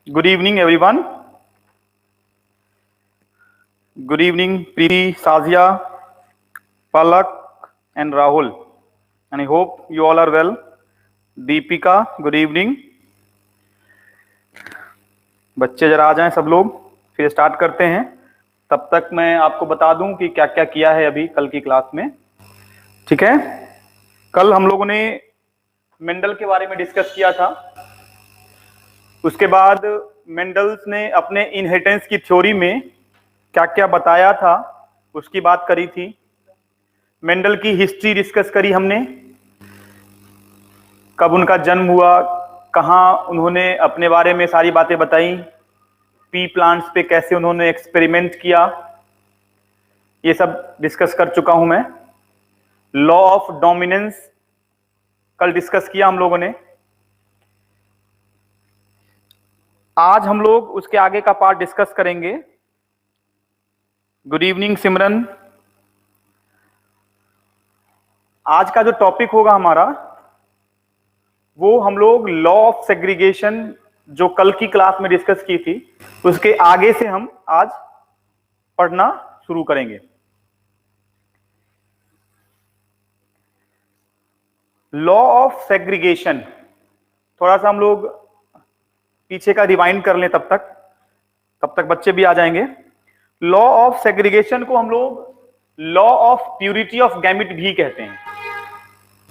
Good evening, everyone. Good evening, Preeti, Sazia, Palak, and Rahul. And I hope you all are well. Deepika, good evening. बच्चे जरा आ जाएं सब लोग, फिर start करते हैं। तब तक मैं आपको बता दूं कि क्या क्या किया है अभी कल की क्लास में। ठीक है, कल हम लोगों ने मेंडल के बारे में डिस्कस किया था। उसके बाद मेंडल्स ने अपने इनहेरिटेंस की थ्योरी में क्या क्या बताया था उसकी बात करी थी। मेंडल की हिस्ट्री डिस्कस करी हमने, कब उनका जन्म हुआ, कहाँ उन्होंने अपने बारे में सारी बातें बताई, पी प्लांट्स पे कैसे उन्होंने एक्सपेरिमेंट किया, ये सब डिस्कस कर चुका हूं मैं। लॉ ऑफ डोमिनेंस कल डिस्कस किया हम लोगों ने। आज हम लोग उसके आगे का पार्ट डिस्कस करेंगे। गुड इवनिंग सिमरन। आज का जो टॉपिक होगा हमारा, वो हम लोग लॉ ऑफ सेग्रीगेशन जो कल की क्लास में डिस्कस की थी, उसके आगे से हम आज पढ़ना शुरू करेंगे। लॉ ऑफ सेग्रीगेशन थोड़ा सा हम लोग पीछे का रिवाइंड कर लें, तब तक बच्चे भी आ जाएंगे। लॉ ऑफ सेग्रीगेशन को हम लोग law of purity of gamete भी कहते हैं।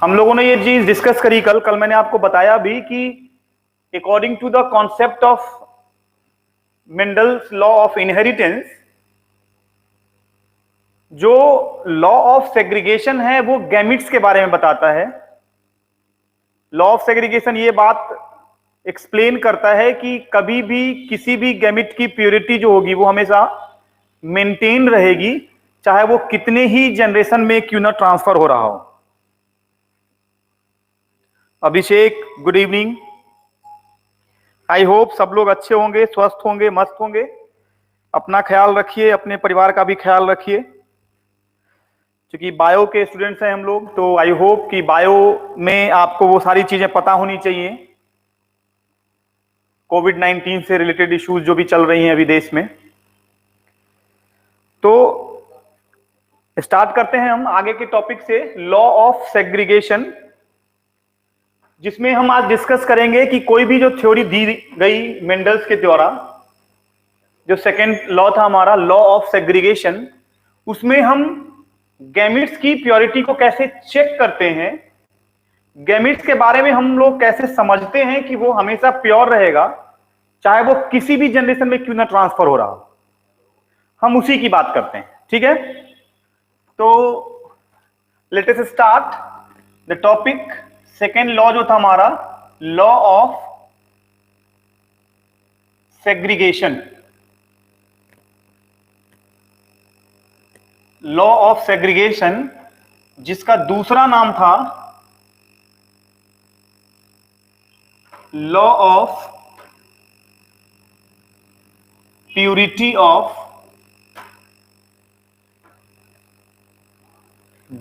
हम लोगों ने ये चीज डिस्कस करी कल मैंने आपको बताया भी कि according to the concept of Mendel's law of inheritance, जो लॉ ऑफ सेग्रीगेशन है वो गैमिट्स के बारे में बताता है। लॉ ऑफ सेग्रीगेशन ये बात एक्सप्लेन करता है कि कभी भी किसी भी गैमिट की प्योरिटी जो होगी वो हमेशा मेंटेन रहेगी, चाहे वो कितने ही जनरेशन में क्यों ना ट्रांसफर हो रहा हो। अभिषेक, गुड इवनिंग। आई होप सब लोग अच्छे होंगे, स्वस्थ होंगे, मस्त होंगे। अपना ख्याल रखिए, अपने परिवार का भी ख्याल रखिए। क्योंकि बायो के स्टूडेंट्स हैं हम लोग, तो आई होप कि बायो में आपको वो सारी चीजें पता होनी चाहिए, कोविड-19 से रिलेटेड इश्यूज जो भी चल रही हैं अभी देश में। तो स्टार्ट करते हैं हम आगे के टॉपिक से, लॉ ऑफ सेग्रीगेशन, जिसमें हम आज डिस्कस करेंगे कि कोई भी जो थ्योरी दी गई मेंडल्स के द्वारा, जो सेकेंड लॉ था हमारा लॉ ऑफ सेग्रीगेशन, उसमें हम गैमिट्स की प्योरिटी को कैसे चेक करते हैं, गैमिट्स के बारे में हम लोग कैसे समझते हैं कि वो हमेशा प्योर रहेगा, चाहे वो किसी भी जनरेशन में क्यों ना ट्रांसफर हो रहा हो, हम उसी की बात करते हैं। ठीक है, तो let us start the topic. Second law जो था हमारा law of segregation. Law of segregation जिसका दूसरा नाम था law of purity of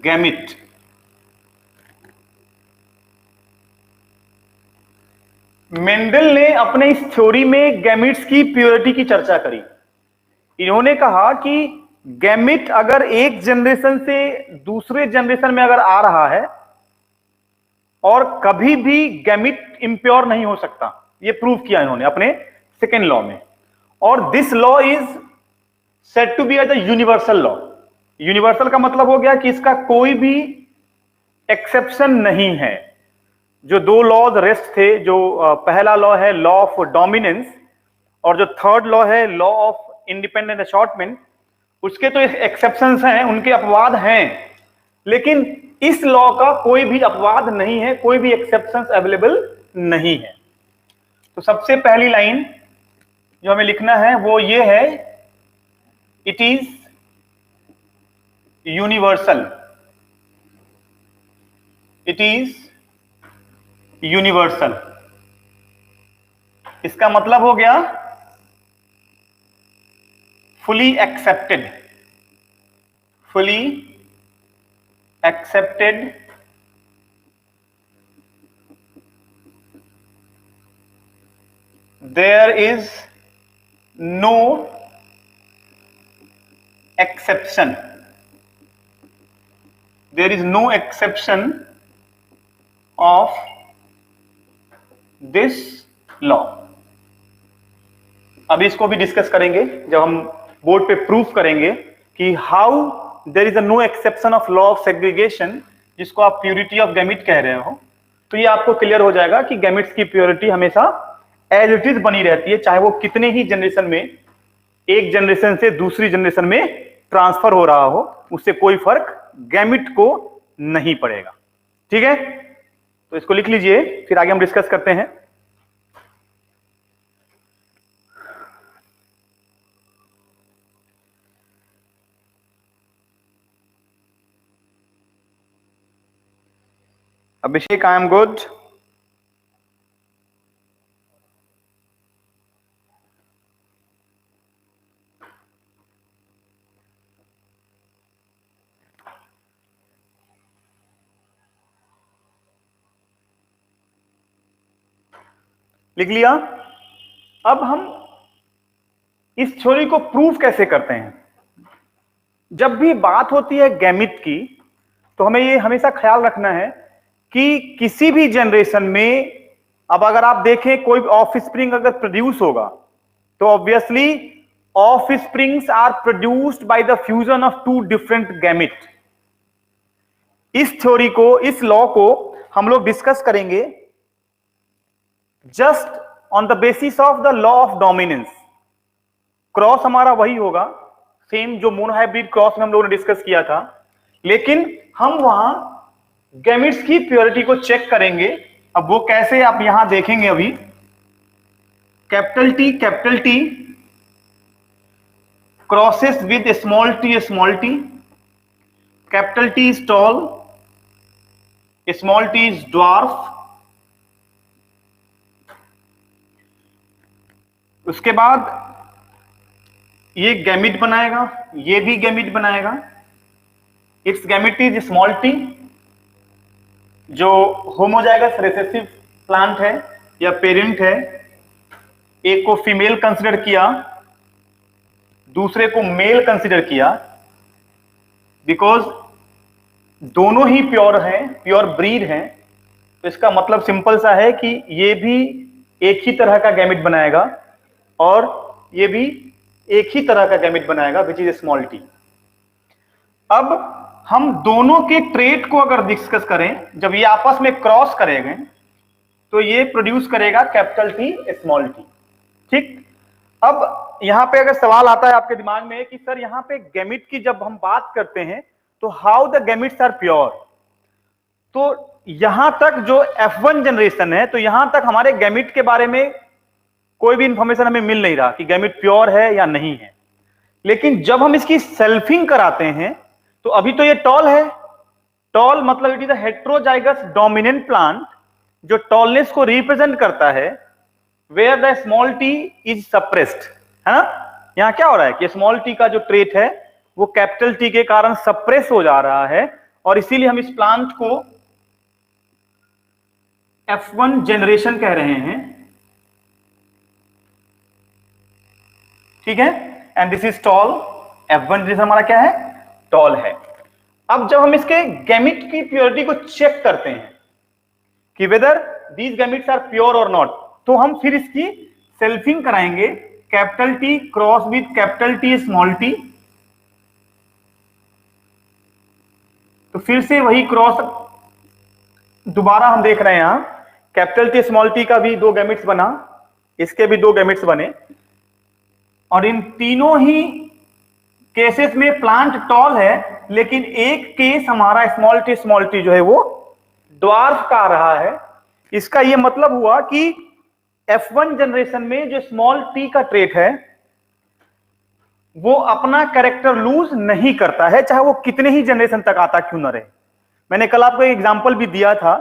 gamete. Mendel ने अपने इस थ्योरी में गैमिट्स की प्योरिटी की चर्चा करी। इन्होंने कहा कि गैमिट अगर एक जनरेशन से दूसरे जनरेशन में अगर आ रहा है और कभी भी गैमिट इंप्योर नहीं हो सकता, ये प्रूव किया इन्होंने अपने सेकेंड लॉ में। और this law is said to be as a universal law. Universal का मतलब हो गया कि इसका कोई भी एक्सेप्शन नहीं है। जो दो लॉज रेस्ट थे, जो पहला लॉ है लॉ ऑफ डोमिनेंस और जो थर्ड लॉ है लॉ ऑफ इंडिपेंडेंट अशॉर्टमेंट, उसके तो एक्सेप्शंस हैं, उनके अपवाद हैं, लेकिन इस लॉ का कोई भी अपवाद नहीं है, कोई भी एक्सेप्शंस अवेलेबल नहीं है। तो सबसे पहली लाइन जो हमें लिखना है वो ये है, it is universal. It is universal. इसका मतलब हो गया fully accepted there is no exception, there is no exception of this law. अभी इसको भी डिस्कस करेंगे जब हम बोर्ड पे प्रूफ करेंगे कि how there is a no exception of law of segregation, जिसको आप प्योरिटी ऑफ गैमिट कह रहे हो। तो ये आपको क्लियर हो जाएगा कि गैमिट्स की प्योरिटी हमेशा एज इट इज बनी रहती है, चाहे वो कितने ही जनरेशन में, एक जनरेशन से दूसरी जनरेशन में ट्रांसफर हो रहा हो, उससे कोई फर्क गैमिट को नहीं पड़ेगा। ठीक है, तो इसको लिख लीजिए, फिर आगे हम डिस्कस करते हैं। अभिषेक, आई एम गुड। लिख लिया। अब हम इस थ्योरी को प्रूव कैसे करते हैं? जब भी बात होती है गैमिट की, तो हमें ये हमेशा ख्याल रखना है कि किसी भी जनरेशन में, अब अगर आप देखें कोई ऑफ स्प्रिंग अगर प्रोड्यूस होगा, तो obviously offsprings are produced by the fusion of two different gamete. इस थ्योरी को, इस लॉ को हम लोग डिस्कस करेंगे just on the basis of the law of dominance. Cross हमारा वही होगा, सेम जो मोनोहाइब्रिड क्रॉस में हम लोगों ने डिस्कस किया था, लेकिन हम वहां गैमिट्स की प्योरिटी को चेक करेंगे। अब वो कैसे, आप यहां देखेंगे अभी। Capital T crosses with small T, capital T is tall, small T is dwarf. उसके बाद ये गैमिट बनाएगा, ये भी गैमिट बनाएगा। It's gamete is small T, जो होमोजाइगस रिसेसिव प्लांट है या पेरेंट है। एक को फीमेल कंसिडर किया, दूसरे को मेल कंसिडर किया, बिकॉज दोनों ही प्योर हैं, प्योर ब्रीड हैं। तो इसका मतलब सिंपल सा है कि ये भी एक ही तरह का गैमिट बनाएगा और ये भी एक ही तरह का गैमिट बनाएगा, विच इज स्मॉल टी। अब हम दोनों के ट्रेट को अगर डिस्कस करें, जब ये आपस में क्रॉस करेंगे तो ये प्रोड्यूस करेगा कैपिटल टी स्मॉल टी। ठीक, अब यहां पे अगर सवाल आता है आपके दिमाग में कि सर यहां पे गैमिट की जब हम बात करते हैं तो how the gametes are pure, तो यहां तक जो F1 जनरेशन है, तो यहां तक हमारे गैमिट के बारे में कोई भी इंफॉर्मेशन हमें मिल नहीं रहा कि गैमिट प्योर है या नहीं है। लेकिन जब हम इसकी सेल्फिंग कराते हैं, तो अभी तो ये टॉल है। टॉल मतलब it is a heterozygous dominant plant, जो टॉलनेस को रिप्रेजेंट करता है, where the small T is suppressed, है ना। यहां क्या हो रहा है कि स्मॉल टी का जो ट्रेट है वो कैपिटल टी के कारण सप्रेस हो जा रहा है, और इसीलिए हम इस प्लांट को F1 जनरेशन कह रहे हैं। ठीक है, and this is tall. F1 generation हमारा क्या है? टॉल है। अब जब हम इसके गैमिट की प्योरिटी को चेक करते हैं कि whether these gametes are pure और नॉट, तो हम फिर इसकी सेल्फिंग कराएंगे, capital T cross with capital T small T. तो फिर से वही क्रॉस दोबारा हम देख रहे हैं। यहां कैपिटल टी स्मॉल टी का भी दो गैमिट्स बना, इसके भी दो गैमिट्स बने, और इन तीनों ही केसेस में प्लांट टॉल है, लेकिन एक केस हमारा स्मॉल टी जो है वो ड्वार्फ का आ रहा है। इसका यह मतलब हुआ कि F1 जनरेशन में जो स्मॉल टी का ट्रेट है वो अपना कैरेक्टर लूज नहीं करता है, चाहे वो कितने ही जनरेशन तक आता क्यों ना रहे। मैंने कल आपको एक एग्जांपल भी दिया था,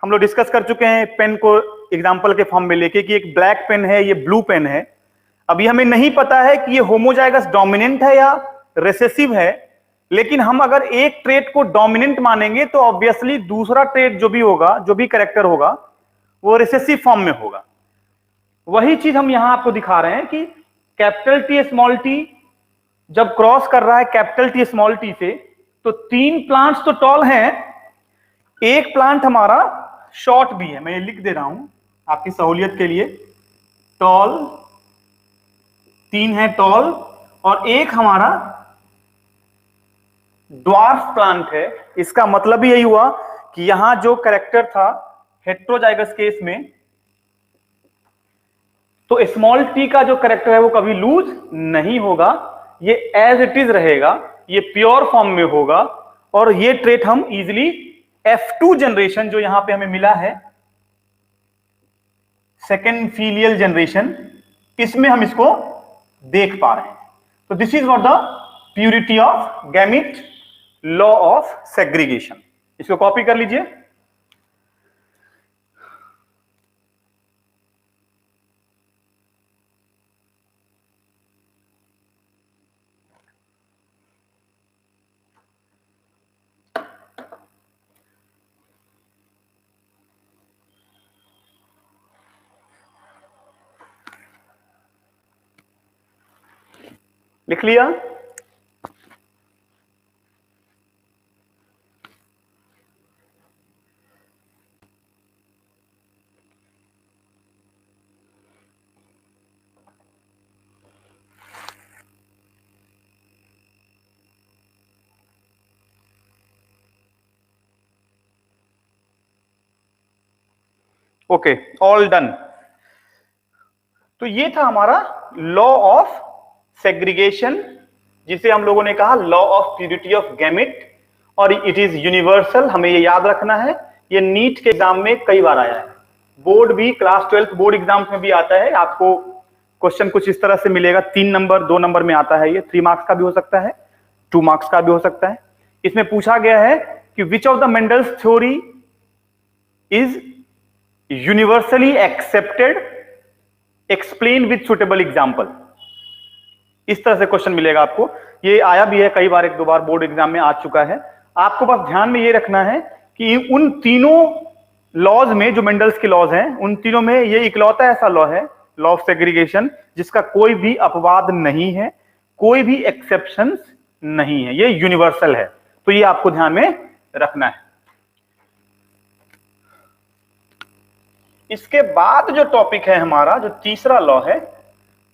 हम लोग डिस्कस कर चुके हैं पेन को एग्जांपल के फॉर्म में लेके, कि एक ब्लैक पेन है, ये ब्लू पेन है। अभी हमें नहीं पता है कि ये होमोजाइगस डोमिनेंट है या रिसेसिव है, लेकिन हम अगर एक ट्रेट को डोमिनेंट मानेंगे तो ऑब्वियसली दूसरा ट्रेट जो भी होगा, जो भी कैरेक्टर होगा, वो रिसेसिव फॉर्म में होगा। वही चीज हम यहां आपको दिखा रहे हैं कि कैपिटल टी स्मॉल टी जब क्रॉस कर रहा है कैपिटल टी स्मॉल टी से, तो 3 प्लांट्स तो टॉल हैं, एक प्लांट हमारा शॉर्ट भी है। मैं ये लिख दे रहा हूं आपकी सहूलियत के लिए, टॉल, 3 है टॉल, और एक हमारा ड्वार्फ प्लांट है। इसका मतलब भी यही हुआ कि यहां जो कैरेक्टर था हेट्रोजाइगस केस में, तो स्मॉल टी का जो कैरेक्टर है वो कभी लूज नहीं होगा, ये एज इट इज रहेगा, ये प्योर फॉर्म में होगा। और ये ट्रेट हम इजिली F2 जनरेशन जो यहां पे हमें मिला है, सेकेंड फीलियल जनरेशन, इसमें हम इसको देख पा रहे हैं। तो this is what the purity of gamete, law of segregation. इसको कॉपी कर लीजिए। लिख लिया? Okay, all done. तो ये था हमारा लॉ ऑफ सेग्रीगेशन, जिसे हम लोगों ने कहा law of purity of gamete, और इट इज यूनिवर्सल। हमें ये याद रखना है, ये नीट के एग्जाम में कई बार आया है, बोर्ड भी, क्लास 12 बोर्ड एग्जाम में भी आता है। आपको क्वेश्चन कुछ इस तरह से मिलेगा, 3 नंबर 2 नंबर में आता है, ये 3 मार्क्स का भी हो सकता है, 2 मार्क्स का भी हो सकता है। इसमें पूछा गया है कि which of the Mendel's theory is universally accepted, explain with suitable example. इस तरह से क्वेश्चन मिलेगा आपको, ये आया भी है कई बार, 1-2 बार बोर्ड एग्जाम में आ चुका है। आपको बस ध्यान में ये रखना है कि उन तीनों लॉज में, जो मेंडल्स के लॉज हैं, उन तीनों में ये इकलौता ऐसा लॉ है, लॉ ऑफ सेग्रीगेशन, जिसका कोई भी अपवाद नहीं है, कोई भी एक्सेप्शंस नहीं है, ये यूनिवर्सल है। तो ये आपको ध्यान में रखना है। इसके बाद जो टॉपिक है हमारा, जो तीसरा लॉ है,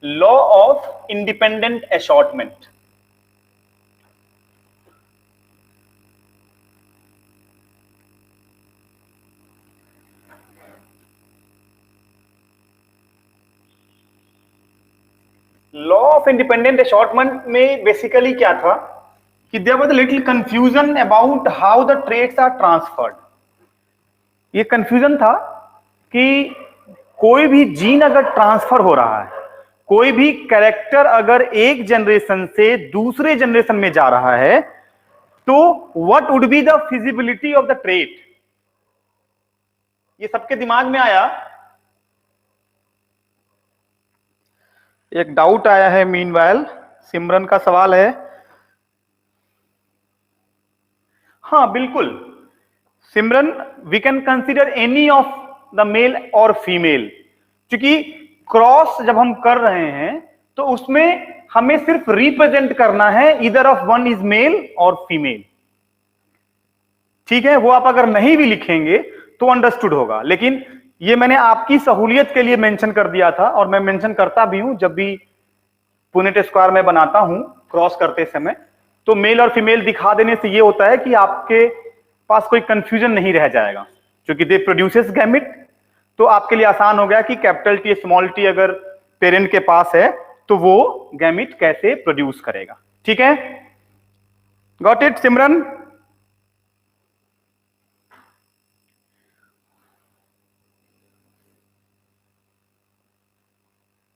law of independent assortment. Law of independent assortment में बेसिकली क्या था कि there was a little confusion about how the traits are transferred. ये कंफ्यूजन था कि कोई भी जीन अगर ट्रांसफर हो रहा है, कोई भी कैरेक्टर अगर एक जनरेशन से दूसरे जनरेशन में जा रहा है, तो what would be the feasibility of the trait. ये सबके दिमाग में आया। एक डाउट आया है मीनवाइल, सिमरन का सवाल है। हाँ बिल्कुल Simran, we can consider any of the male और फीमेल, क्योंकि क्रॉस जब हम कर रहे हैं तो उसमें हमें सिर्फ रिप्रेजेंट करना है either of one is male और फीमेल। ठीक है, वो आप अगर नहीं भी लिखेंगे तो अंडरस्टूड होगा, लेकिन ये मैंने आपकी सहूलियत के लिए मेंशन कर दिया था, और मैं मेंशन करता भी हूं जब भी पुनेट स्क्वायर में बनाता हूं क्रॉस करते समय। तो मेल और फीमेल दिखा देने से ये होता है कि आपके पास कोई कंफ्यूजन नहीं रह जाएगा, क्योंकि दे प्रोड्यूसेस गैमिट। तो आपके लिए आसान हो गया कि कैपिटल टी स्मॉल टी अगर पेरेंट के पास है तो वो गैमिट कैसे प्रोड्यूस करेगा। ठीक है, गॉट इट सिमरन?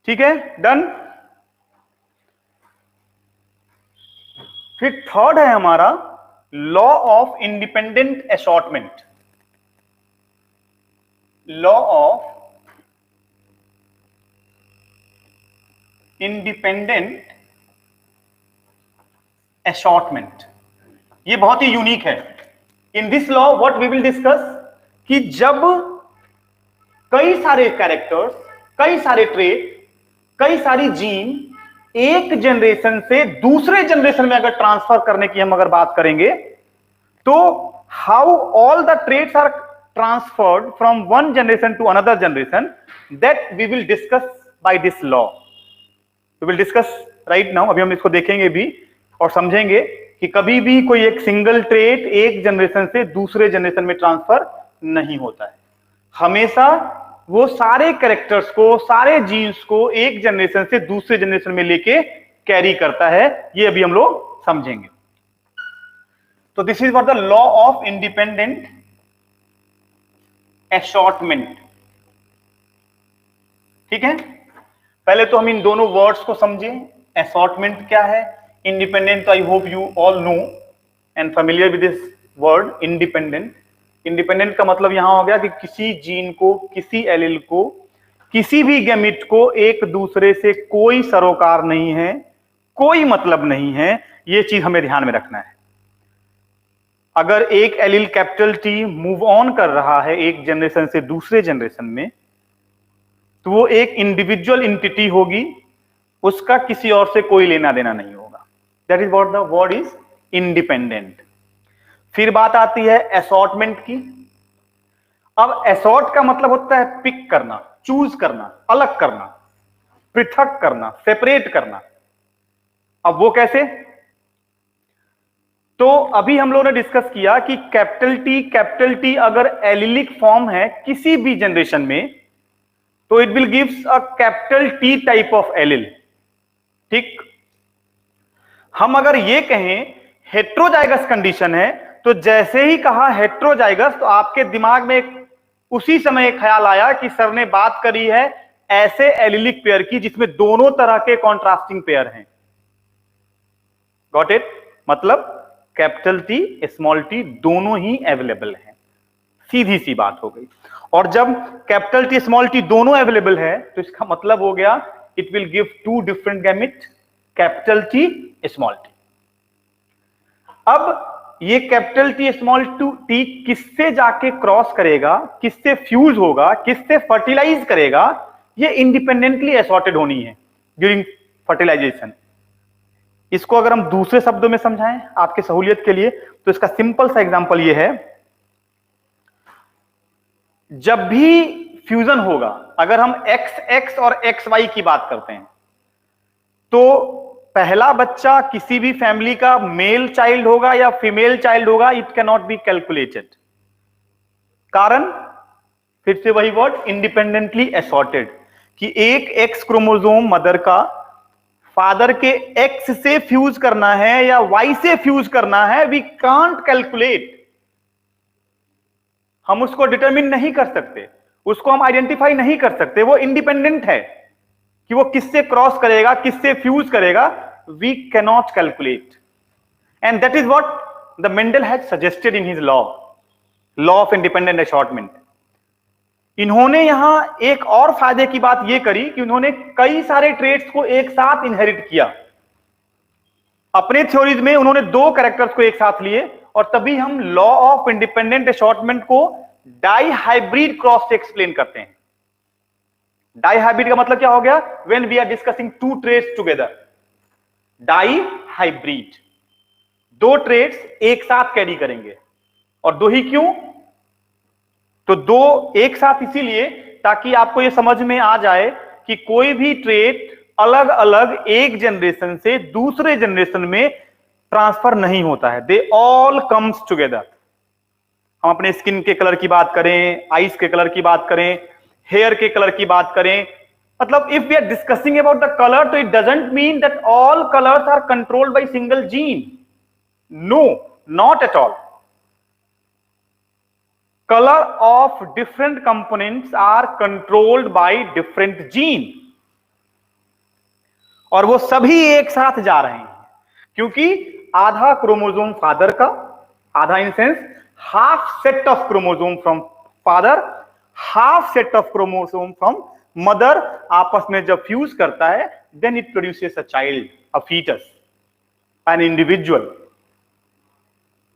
ठीक है, डन। फिर थर्ड है हमारा law of independent assortment. Law of independent assortment, ये बहुत ही यूनिक है। In this law what we will discuss कि जब कई सारे कैरेक्टर्स कई सारे ट्रेट, कई सारी जीन एक जनरेशन से दूसरे जनरेशन में अगर ट्रांसफर करने की हम अगर बात करेंगे, तो how all the traits are transferred from one generation to another generation, that we will discuss by this law. We will discuss right now. अभी हम इसको देखेंगे भी और समझेंगे कि कभी भी कोई एक सिंगल ट्रेट एक जनरेशन से दूसरे जनरेशन में ट्रांसफर नहीं होता है। हमेशा वो सारे कैरेक्टर्स को, सारे जीन्स को एक जनरेशन से दूसरे जनरेशन में लेके कैरी करता है। ये अभी हम लोग समझेंगे। तो this is what the law of independent assortment. ठीक है, पहले तो हम इन दोनों वर्ड्स को समझें। एशॉर्टमेंट क्या है, independent, I hope you all know and familiar with this word independent. Independent का मतलब यहां हो गया कि किसी जीन को, किसी एलील को, किसी भी गैमेट को एक दूसरे से कोई सरोकार नहीं है, कोई मतलब नहीं है। यह चीज हमें ध्यान में रखना है। अगर एक allele capital T move on कर रहा है एक जनरेशन से दूसरे जनरेशन में, तो वो एक इंडिविजुअल इंटिटी होगी, उसका किसी और से कोई लेना देना नहीं होगा। That is what the word is independent. फिर बात आती है असॉर्टमेंट की। अब असॉर्ट का मतलब होता है पिक करना, चूज करना, अलग करना, पृथक करना, सेपरेट करना। अब वो कैसे? तो अभी हम लोगों ने डिस्कस किया कि कैपिटल टी अगर एलिलिक फॉर्म है किसी भी जनरेशन में, तो it will gives a capital T type of allele. ठीक, हम अगर ये कहें हेट्रोजाइगस कंडीशन है, तो जैसे ही कहा हेट्रोजाइगस, तो आपके दिमाग में उसी समय एक ख्याल आया कि सर ने बात करी है ऐसे एलिलिक पेयर की जिसमें दोनों तरह के कॉन्ट्रास्टिंग पेयर हैं। Got it? मतलब कैपिटल टी, स्मॉल टी दोनों ही अवेलेबल हैं। सीधी सी बात हो गई। और जब कैपिटल टी, स्मॉल टी दोनों अवेलेबल है, तो इसका मतलब हो गया it will give two different gamete, capital T, small T. अब ये कैपिटल टी, स्मॉल टी किससे जाके क्रॉस करेगा, किससे फ्यूज होगा, किससे फर्टिलाइज करेगा, ये इंडिपेंडेंटली असॉर्टेड होनी है ड्यूरिंग फर्टिलाइजेशन। इसको अगर हम दूसरे शब्दों में समझाएं आपके सहूलियत के लिए, तो इसका सिंपल सा एग्जांपल ये है, जब भी फ्यूजन होगा, अगर हम XX और XY की बात करते हैं, तो पहला बच्चा किसी भी फैमिली का मेल चाइल्ड होगा या फीमेल चाइल्ड होगा, it can not be calculated. कारण फिर से वही वर्ड, इंडिपेंडेंटली असॉर्टेड, कि एक एक्स क्रोमोसोम मदर का फादर के एक्स से फ्यूज करना है या वाई से फ्यूज करना है, वी कांट कैलकुलेट। हम उसको डिटरमिन नहीं कर सकते, उसको हम आइडेंटिफाई नहीं कर सकते। वो इंडिपेंडेंट है कि वो किससे क्रॉस करेगा, किससे फ्यूज करेगा, we cannot calculate. And that is what the Mendel has suggested in his law of independent assortment. इन्होंने यहां एक और फायदे की बात यह करी कि उन्होंने कई सारे ट्रेट्स को एक साथ इनहेरिट किया। अपने थ्योरीज में उन्होंने दो कैरेक्टर्स को एक साथ लिए, और तभी हम लॉ ऑफ इंडिपेंडेंट असॉर्टमेंट को डाइहाइब्रिड क्रॉस से एक्सप्लेन करते हैं। डाइहाइब्रिड का मतलब क्या हो गया? When we are discussing two traits together, dihybrid, दो ट्रेट्स एक साथ कैरी करेंगे। और दो ही क्यों? तो दो एक साथ इसीलिए ताकि आपको यह समझ में आ जाए कि कोई भी ट्रेट अलग अलग एक जनरेशन से दूसरे जनरेशन में ट्रांसफर नहीं होता है, दे ऑल कम्स टुगेदर। हम अपने स्किन के कलर की बात करें, आईज के कलर की बात करें, हेयर के कलर की बात करें, मतलब if we are discussing about the colour, तो it doesn't mean that all colours are controlled by single gene. No, not at all. Color of different components are controlled by different gene, और वो सभी एक साथ जा रहे हैं, क्योंकि आधा क्रोमोसोम फादर का, आधा in sense half set of chromosome from father, half set of chromosome from mother आपस में जब फ्यूज करता है, then it produces a child, a foetus, an individual.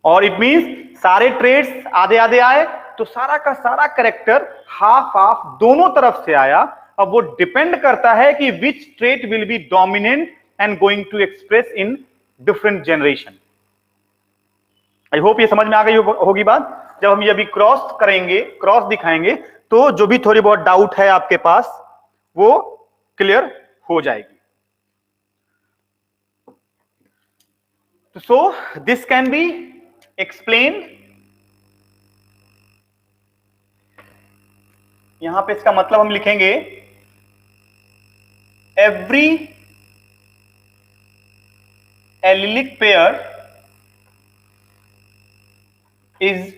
और इट मींस सारे ट्रेड्स आधे आधे आए, तो सारा का सारा कैरेक्टर हाफ हाफ दोनों तरफ से आया, अब वो डिपेंड करता है कि which trait will be dominant and going to express in different generation. I hope ये समझ में आ गई होगी बात। जब हम ये अभी क्रॉस करेंगे, क्रॉस दिखाएंगे, तो जो भी थोड़ी बहुत डाउट है आपके पास वो क्लियर हो जाएगी। So this can be explain, यहां पे इसका मतलब हम लिखेंगे every allylic pair is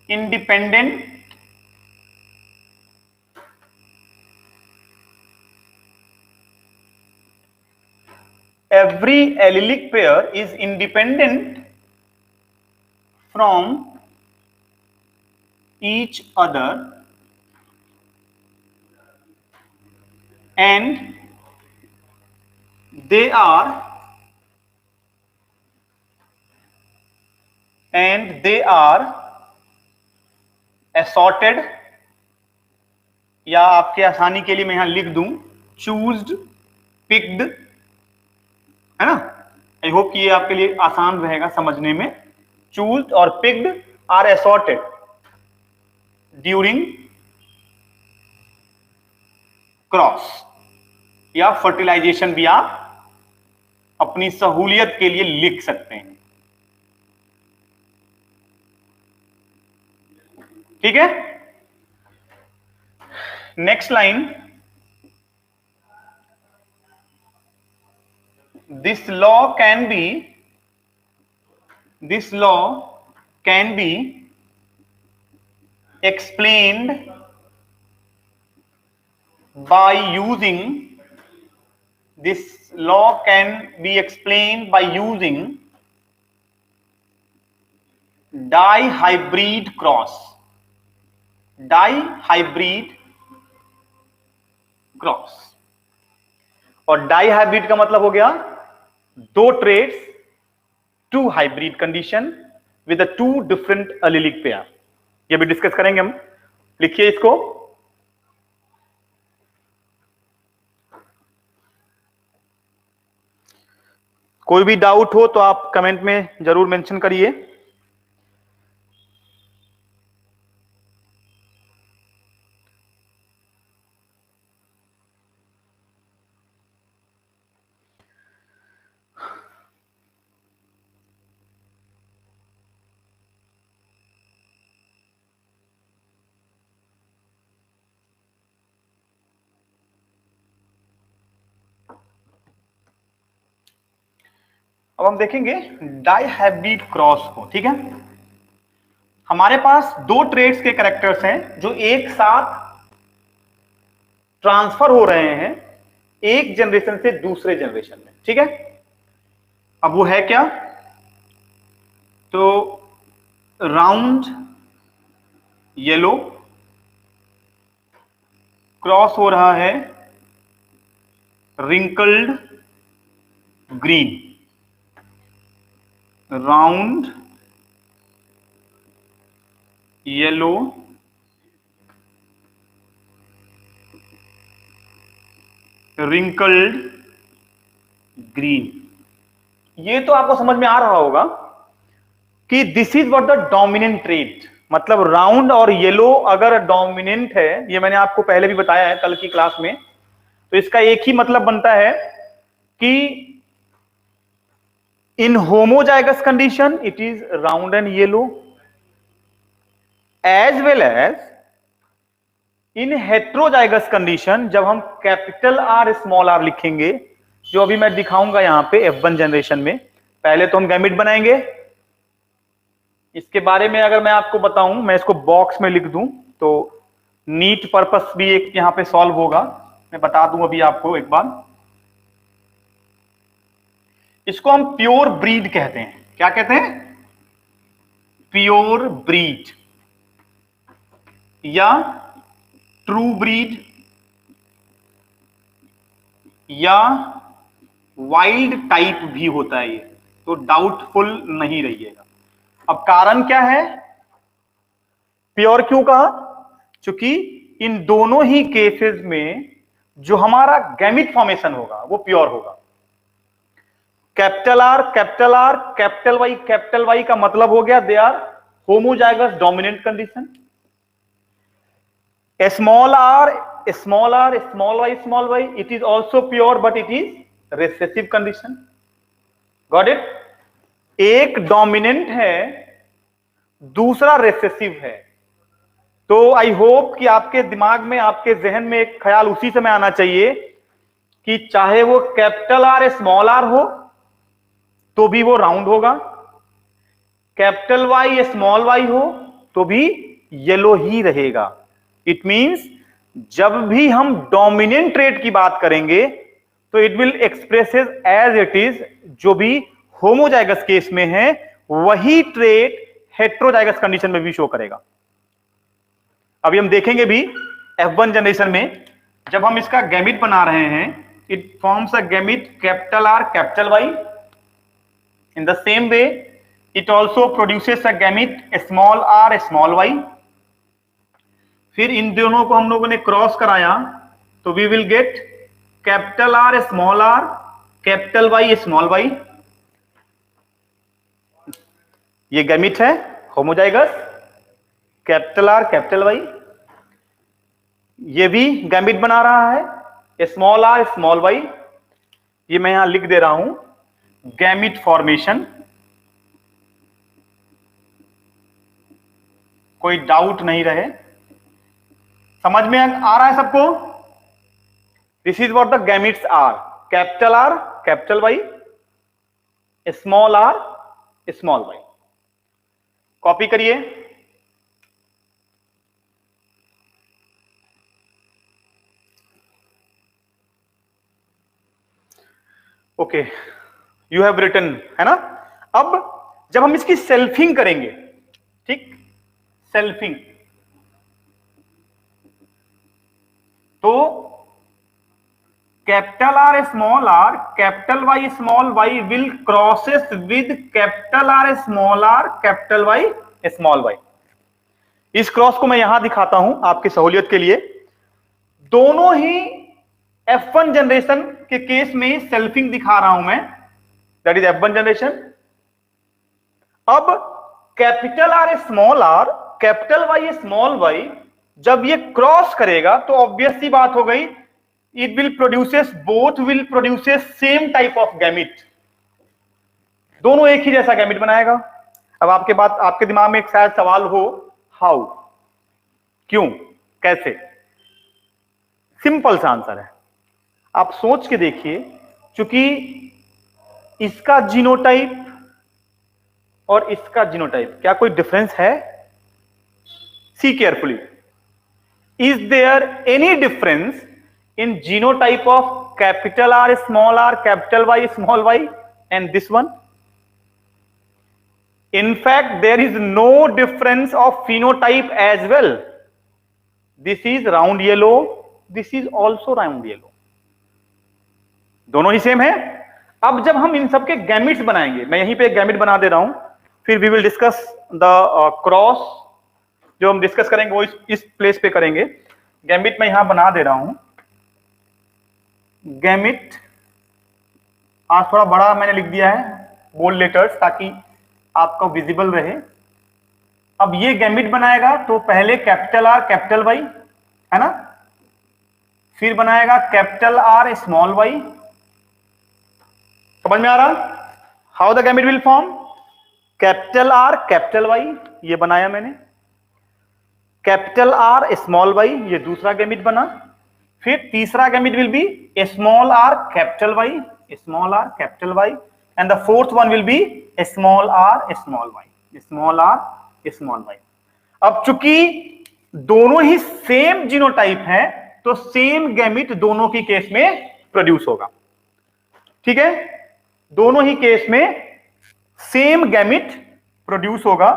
independent every allelic pair is independent from each other and they are assorted, या आपके आसानी के लिए मैं यहां लिख दूं चूज्ड, पिक्ड, है ना। आई होप कि ये आपके लिए आसान रहेगा समझने में। चूज्ड और picked are assorted during cross या फर्टिलाइजेशन भी आप अपनी सहूलियत के लिए लिख सकते हैं। ठीक है, next line, this law can be explained by using dihybrid cross. और डाइहाइब्रिड का मतलब हो गया दो traits, two hybrid condition with two different allelic pair. ये भी डिस्कस करेंगे हम। लिखिए इसको, कोई भी डाउट हो तो आप कमेंट में जरूर मेंशन करिए। अब हम देखेंगे डाइहाइब्रिड क्रॉस को। ठीक है, हमारे पास दो ट्रेड्स के कैरेक्टर्स हैं जो एक साथ ट्रांसफर हो रहे हैं एक जनरेशन से दूसरे जनरेशन में। ठीक है, अब वो है क्या, तो राउंड येलो क्रॉस हो रहा है wrinkled green. Round yellow wrinkled green. ये तो आपको समझ में आ रहा होगा कि this is what the dominant trade, मतलब राउंड और येलो अगर डोमिनेंट है, ये मैंने आपको पहले भी बताया है कल की क्लास में, तो इसका एक ही मतलब बनता है कि in homozygous condition it is round and yellow, as well as in heterozygous condition जब हम कैपिटल आर स्मॉल आर लिखेंगे, जो अभी मैं दिखाऊंगा यहां पे F1 जनरेशन में। पहले तो हम गैमेट बनाएंगे, इसके बारे में अगर मैं आपको बताऊं, मैं इसको बॉक्स में लिख दूं तो नीट पर्पस भी एक यहां पे सॉल्व होगा। मैं बता दूं अभी आपको एक बार, इसको हम प्योर ब्रीड कहते हैं। क्या कहते हैं, प्योर ब्रीड या ट्रू ब्रीड या वाइल्ड टाइप भी होता है ये, तो डाउटफुल नहीं रहिएगा। अब कारण क्या है, प्योर क्यों कहा? क्योंकि इन दोनों ही केसेस में जो हमारा गैमिट फॉर्मेशन होगा वो प्योर होगा। कैपिटल आर कैपिटल वाई का मतलब हो गया they are homozygous dominant condition. Small R small Y it is also pure but it is recessive condition. Got it? एक डोमिनेंट है, दूसरा रिसेसिव है। तो आई होप कि आपके दिमाग में, आपके जहन में एक ख्याल उसी समय आना चाहिए कि चाहे वो कैपिटल आर स्मॉल आर हो तो भी वो राउंड होगा, कैपिटल वाई स्मॉल वाई हो तो भी येलो ही रहेगा। इट मींस जब भी हम डोमिनेंट ट्रेट की बात करेंगे तो it will expresses as it is. जो भी होमोजाइगस केस में है वही ट्रेट हेट्रोजाइगस कंडीशन में भी शो करेगा। अभी हम देखेंगे भी F1 जनरेशन में जब हम इसका गैमिट बना रहे हैं, it forms a gamete capital R capital Y. In the same way it also produces a gamete small R small Y. फिर इन दोनों को हम लोगों ने क्रॉस कराया तो we will get capital R capital Y small Y. ये गैमिट है homozygous capital R capital Y. ये भी गैमिट बना रहा है स्मॉल आर स्मॉल वाई। ये मैं यहां लिख दे रहा हूं गैमिट फॉर्मेशन। कोई डाउट नहीं रहे, समझ में आ रहा है सबको? This is what the gametes are capital Y small R small Y. Copy करिए। ओके, यू हैव रिटन, है ना? अब जब हम इसकी सेल्फिंग करेंगे, ठीक, सेल्फिंग, तो capital R capital Y will crosses with capital R capital Y small Y. इस क्रॉस को मैं यहां दिखाता हूं आपकी सहूलियत के लिए। दोनों ही F1 जनरेशन के केस में सेल्फिंग दिखा रहा हूं मैं, दैट इज F1 जनरेशन। अब capital R capital Y small Y जब ये क्रॉस करेगा तो ऑब्वियस सी बात हो गई, it will produces both will produces same type of gamete. दोनों एक ही जैसा गैमिट बनाएगा। अब आपके दिमाग में एक शायद सवाल हो, हाउ, क्यों, कैसे? सिंपल सा आंसर है, आप सोच के देखिए। क्योंकि इसका जीनोटाइप और इसका जीनोटाइप क्या कोई डिफरेंस है? See carefully, is there any difference in genotype of capital R capital Y small Y and this one? In fact, there is no difference of phenotype as well. This is round yellow, this is also round yellow. दोनों ही same है। अब जब हम इन सबके gametes बनाएंगे, मैं यहीं पे एक गैमिट बना दे रहा हूं, फिर we will discuss the cross. जो हम डिस्कस करेंगे वो इस प्लेस पे करेंगे। गैमिट मैं यहां बना दे रहा हूं। गैमिट आज थोड़ा बड़ा मैंने लिख दिया है, बोल्ड लेटर्स, ताकि आपको विजिबल रहे। अब ये गैमिट बनाएगा तो पहले कैपिटल आर कैपिटल वाई, है ना, फिर बनाएगा कैपिटल आर स्मॉल वाई। समझ में आ रहा how the gamete will form? Capital R capital Y ये बनाया मैंने, कैपिटल आर स्मॉल वाई ये दूसरा गैमिट बना, फिर तीसरा gamete will be small R capital Y and the fourth one will be small r small y। अब चूंकि दोनों ही सेम जीनोटाइप है तो सेम गैमिट दोनों की केस में प्रोड्यूस होगा। ठीक है, दोनों ही केस में सेम गैमिट प्रोड्यूस होगा।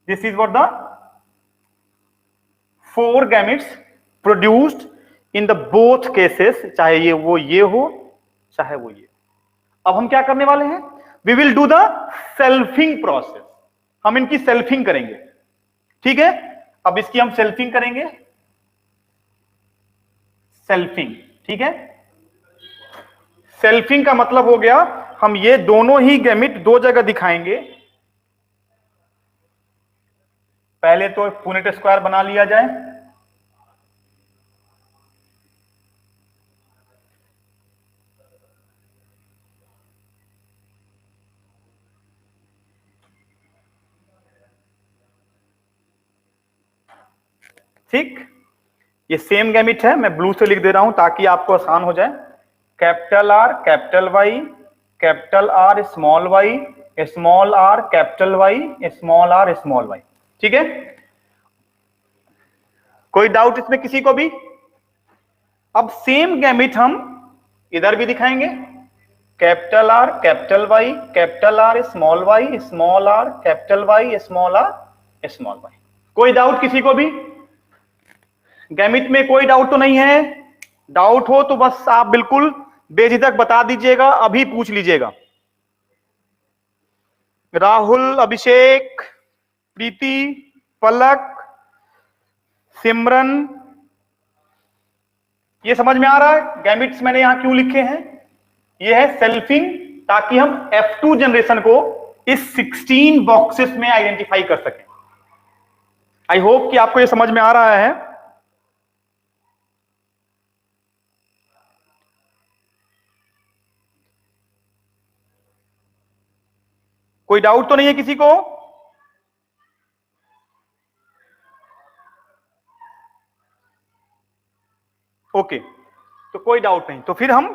This is what the 4 gametes produced in the both cases, चाहे ये हो चाहे वो ये। अब हम क्या करने वाले हैं? We will do the selfing process. हम इनकी सेल्फिंग करेंगे। ठीक है, अब इसकी हम सेल्फिंग करेंगे, सेल्फिंग। ठीक है, सेल्फिंग का मतलब हो गया हम ये दोनों ही गैमिट दो जगह दिखाएंगे। पहले तो पुनेट स्क्वायर बना लिया जाए, ठीक। ये सेम गैमिट है, मैं ब्लू से लिख दे रहा हूं ताकि आपको आसान हो जाए। Capital R capital Y, capital R small Y, small R capital Y, small R small Y. ठीक है, कोई डाउट इसमें किसी को भी? अब सेम गैमिट हम इधर भी दिखाएंगे, capital R capital Y, capital R small Y, small R capital Y, small R small Y. कोई डाउट किसी को भी? गैमिट में कोई डाउट तो नहीं है? डाउट हो तो बस आप बिल्कुल बेझिझक बता दीजिएगा, अभी पूछ लीजिएगा। राहुल, अभिषेक, प्रीति, पलक, सिमरन, ये समझ में आ रहा है गैमिट्स मैंने यहां क्यों लिखे हैं? ये है सेल्फिंग, ताकि हम F2 जनरेशन को इस 16 बॉक्सेस में आइडेंटिफाई कर सकें। आई होप कि आपको ये समझ में आ रहा है। कोई डाउट तो नहीं है किसी को? ओके, तो कोई डाउट नहीं, तो फिर हम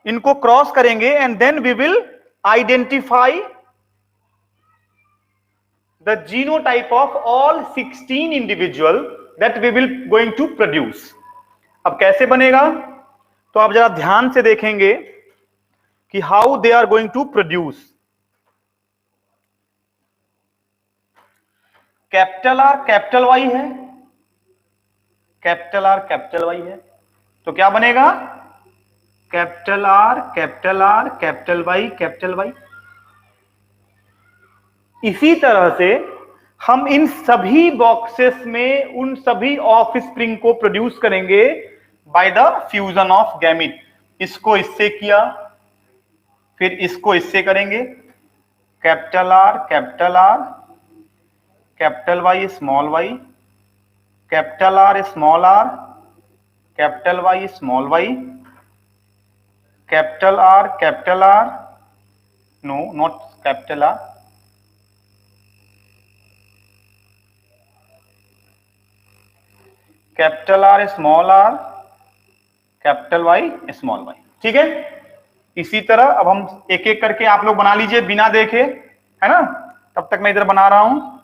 इनको क्रॉस करेंगे and then we will identify the genotype of all 16 individual that we will going to produce. अब कैसे बनेगा, तो आप जरा ध्यान से देखेंगे कि how they are going to produce. Capital R capital Y है, कैपिटल आर कैपिटल वाई है, तो क्या बनेगा? Capital R capital R capital Y capital Y. इसी तरह से हम इन सभी बॉक्सेस में उन सभी ऑफ स्प्रिंग को प्रोड्यूस करेंगे by the fusion of gamete. इसको इससे किया, फिर इसको इससे करेंगे, capital R capital Y small Y, capital R capital Y small Y, capital R, no not capital R, capital R capital Y small Y. ठीक है, इसी तरह अब हम एक एक करके आप लोग बना लीजिए बिना देखे, है ना? तब तक मैं इधर बना रहा हूं।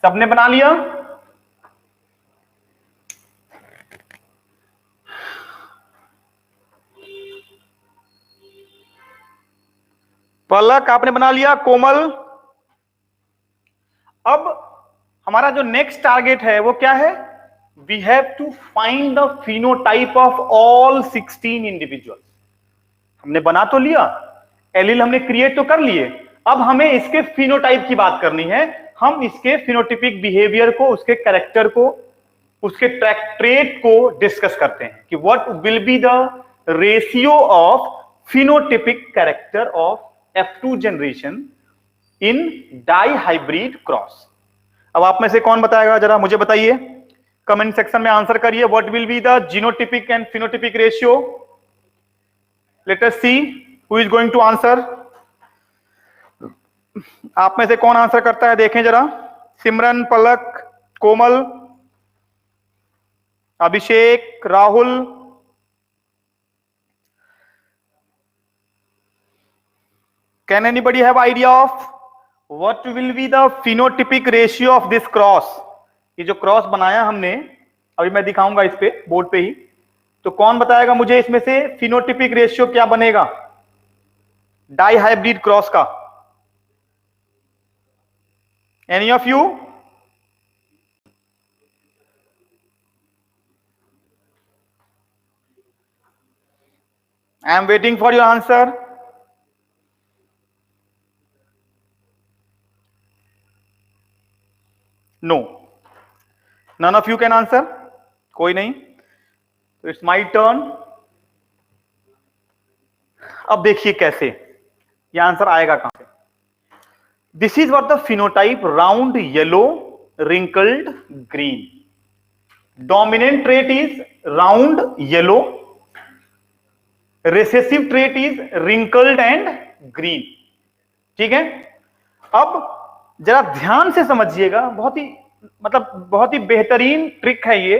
सबने बना लिया? पलक आपने बना लिया, कोमल। अब हमारा जो नेक्स्ट टारगेट है वो क्या है? We have to find the phenotype of all 16 individuals. हमने बना तो लिया, एलील हमने क्रिएट तो कर लिए, अब हमें इसके फिनोटाइप की बात करनी है। हम इसके फिनोटिपिक बिहेवियर को, उसके कैरेक्टर को, उसके ट्रेट को डिस्कस करते हैं कि what will be the ratio of phenotypic character of F2 generation in dihybrid cross. अब आप में से कौन बताएगा, जरा मुझे बताइए, कमेंट सेक्शन में आंसर करिए। What will be the genotypic and phenotypic ratio? Let us see who is going to answer. आप में से कौन आंसर करता है, देखें जरा। Simran, Palak, Komal, Abhishek, Rahul, can anybody have idea of what will be the phenotypic ratio of this cross? ये जो क्रॉस बनाया हमने, अभी मैं दिखाऊंगा इस पे बोर्ड पे ही, तो कौन बताएगा मुझे इसमें से फिनोटिपिक रेशियो क्या बनेगा डाई हाइब्रिड क्रॉस का? Any of you? I am waiting for your answer. No, none of you can answer. कोई नहीं, तो इट्स माई टर्न. अब देखिए कैसे ये आंसर आएगा कहां से. This is what the phenotype round yellow wrinkled green. Dominant trait is round yellow, recessive trait is wrinkled and green. ठीक है, अब जरा ध्यान से समझिएगा, बहुत ही मतलब बहुत ही बेहतरीन ट्रिक है ये.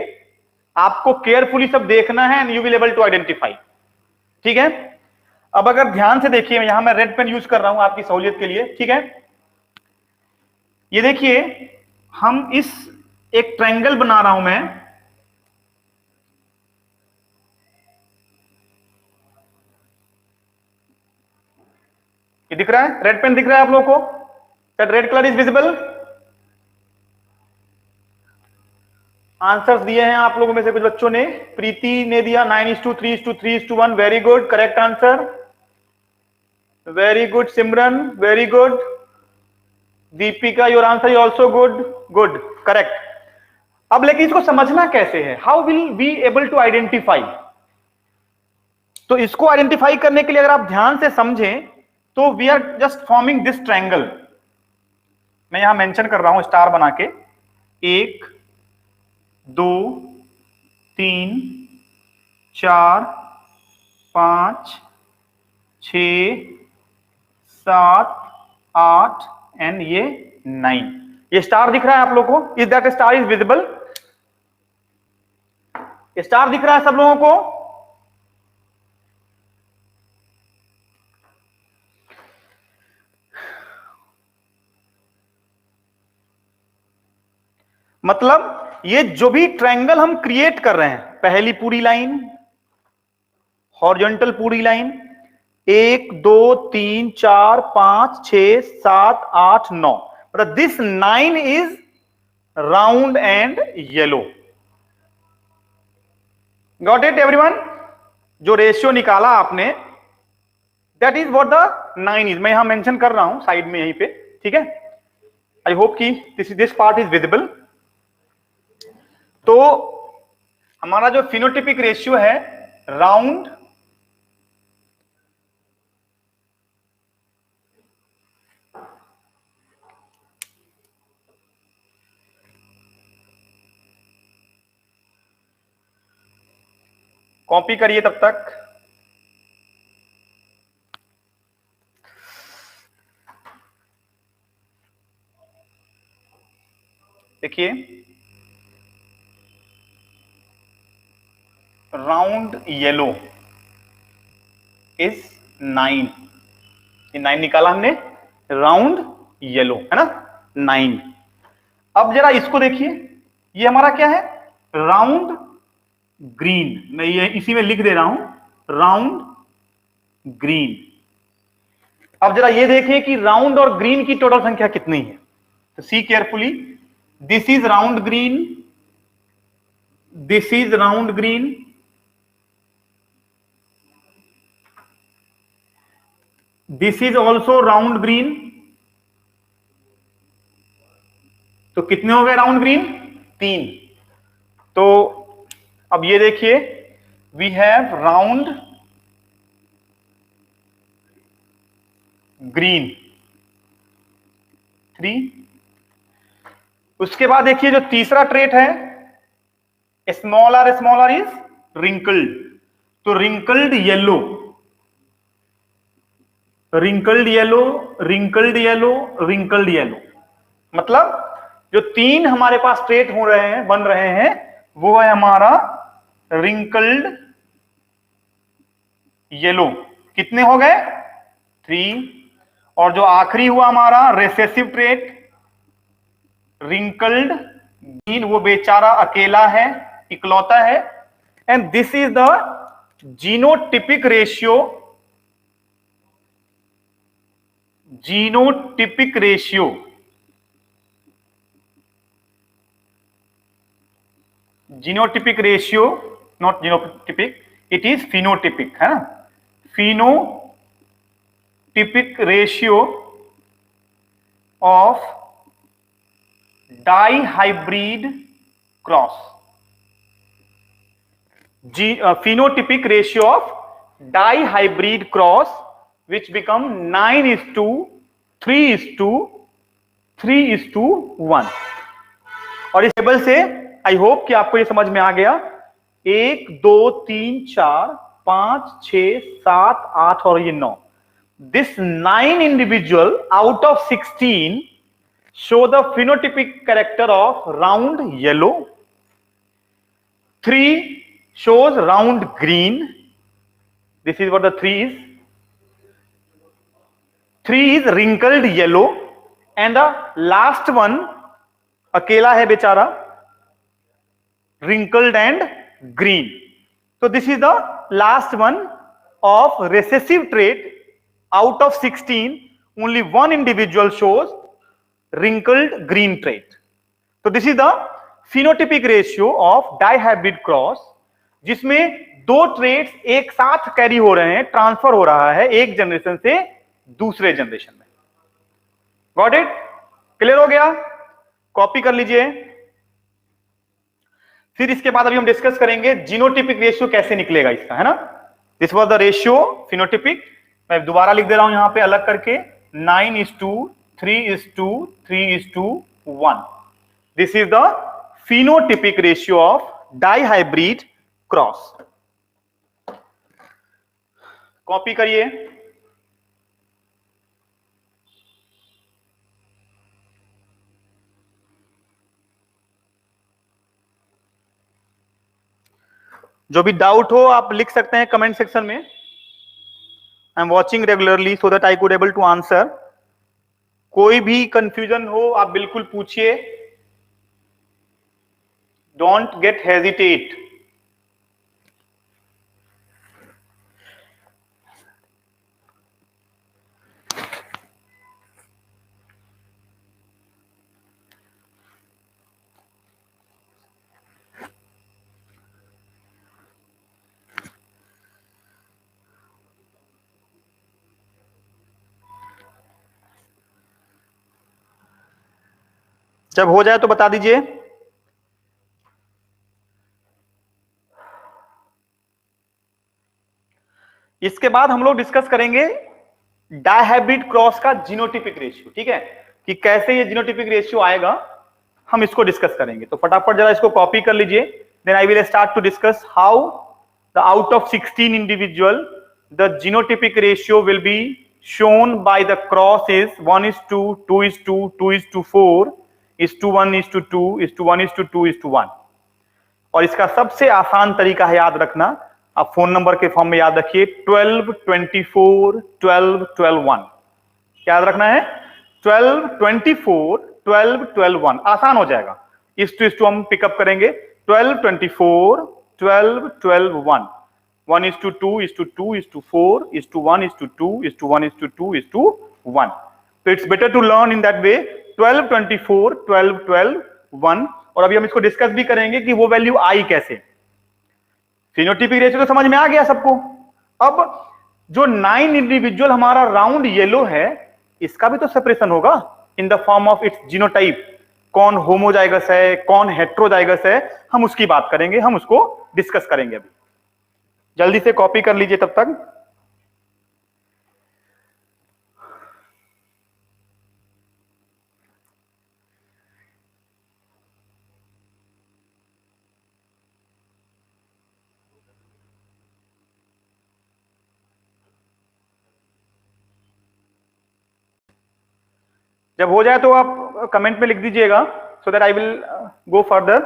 आपको केयरफुली सब देखना है and you will able to identify. ठीक है, अब अगर ध्यान से देखिए, यहां मैं रेड पेन यूज कर रहा हूं आपकी सहूलियत के लिए. ठीक है, ये देखिए, हम इस एक ट्रायंगल बना रहा हूं मैं. ये दिख रहा है, रेड पेन दिख रहा है आप लोगों को? That red colour is visible. Answers दिए हैं आप लोगों में से कुछ बच्चों ने. प्रीति ने दिया 9:3:3:1. Very good, correct answer. Very good Simran, very good. Deepika, your answer is also good. Good, correct. अब लेकिन इसको समझना कैसे है? How will we able to identify? तो इसको आइडेंटिफाई करने के लिए अगर आप ध्यान से समझें तो we are just forming this triangle. मैं यहां मेंशन कर रहा हूं स्टार बना के. 1 2 3 4 5 6 7 8 एंड ये 9. ये स्टार दिख रहा है आप लोगों को? Is that star is visible? Star दिख रहा है सब लोगों को? मतलब ये जो भी ट्रायंगल हम क्रिएट कर रहे हैं, पहली पूरी लाइन हॉरिजॉन्टल पूरी लाइन, 1 2 3 4 5 6 7 8 9, मतलब this 9 is round and yellow. Got it everyone? जो रेशियो निकाला आपने, that is what the 9 is. मैं यहां मेंशन कर रहा हूं साइड में यहीं पे. ठीक है, आई होप कि दिस पार्ट इज विजिबल. तो हमारा जो फिनोटिपिक रेशियो है राउंड कॉपी करिए तब तक. देखिए, राउंड येलो इज 9. ये 9 निकाला हमने, राउंड येलो है ना, 9. अब जरा इसको देखिए, ये हमारा क्या है? Round green. मैं ये इसी में लिख दे रहा हूं, राउंड ग्रीन. अब जरा ये देखिए कि राउंड और ग्रीन की टोटल संख्या कितनी है. तो see carefully, this is round green, this is round green, this is also round green. तो कितने हो गए राउंड ग्रीन? 3. तो अब ये देखिए, वी हैव राउंड ग्रीन 3. उसके बाद देखिए जो तीसरा ट्रेट है, स्मॉल आर इज रिंकल्ड. तो wrinkled yellow, wrinkled yellow, wrinkled yellow, wrinkled yellow. मतलब जो 3 हमारे पास ट्रेट हो रहे हैं, बन रहे हैं, वो है हमारा रिंकल्ड येलो. कितने हो गए? 3. और जो आखिरी हुआ हमारा रेसेसिव ट्रेट, रिंकल्ड जीन, वो बेचारा अकेला है, इकलौता है। And this is the genotypic ratio, genotypic ratio, genotypic ratio, not genotypic, it is phenotypic, है ना, phenotypic ratio of dihybrid cross, phenotypic ratio of dihybrid cross which become 9:3:3:1। और इस टेबल से आई होप कि आपको ये समझ में आ गया, 1 2 3 4 5 6 7 8 और ये 9, this 9 individual out of 16 show the phenotypic character of round yellow, 3 shows round green, this is what the 3 is, 3 is wrinkled yellow, and the last one अकेला है बेचारा, wrinkled and green. So this is the last one of recessive trait. Out of 16 only one individual shows wrinkled green trait. So this is the phenotypic ratio of dihybrid cross, जिसमें दो ट्रेट्स एक साथ carry हो रहे हैं, transfer हो रहा है एक जनरेशन से दूसरे जनरेशन में। Got it? क्लियर हो गया? कॉपी कर लीजिए। फिर इसके बाद अभी हम डिस्कस करेंगे जीनोटिपिक रेशियो कैसे निकलेगा इसका, है ना। This was the ratio phenotypic, मैं दोबारा लिख दे रहा हूं यहां पे अलग करके, 9:3:3:1। This is the phenotypic ratio of dihybrid cross. Copy करिए। जो भी डाउट हो आप लिख सकते हैं कमेंट सेक्शन में। I am watching regularly so that I could able to answer. कोई भी कंफ्यूजन हो आप बिल्कुल पूछिए, डोंट गेट हेजिटेट। जब हो जाए तो बता दीजिए। इसके बाद हम लोग डिस्कस करेंगे डायहाइब्रिड क्रॉस का जीनोटिपिक रेशियो, ठीक है, कि कैसे ये जीनोटिपिक रेशियो आएगा, हम इसको डिस्कस करेंगे। तो फटाफट जरा इसको कॉपी कर लीजिए। Then I will start to discuss how the out of 16 individual the genotypic ratio will be shown by the cross is 1:2, 2:2, 2:4, 1:2, 1:2, 1:1। और इसका सबसे आसान तरीका है याद रखना, आप फोन नंबर के फॉर्म में याद रखिए, 12 24 12 12 1। क्या याद रखना है? 12 24 12 12 1। आसान हो जाएगा। इस टू हम पिकअप करेंगे, 12 24 12 12 1, 1:2 2:4 1:2 1:2 1। तो it's better to learn in that way, 12 24 12 12 1। और अभी हम इसको डिस्कस भी करेंगे कि वो वैल्यू आई कैसे। फिनोटिपिक रेशियो तो समझ में आ गया सबको। अब जो 9 इंडिविजुअल हमारा राउंड येलो है, इसका भी तो सेपरेशन होगा in the form of its genotype. कौन होमोजाइगस है, कौन हेट्रोजाइगस है, हम उसकी बात करेंगे, हम उसको डिस्कस करेंगे। अभी जल्दी से कॉपी कर लीजिए तब तक। जब हो जाए तो आप कमेंट में लिख दीजिएगा, so that I will go further.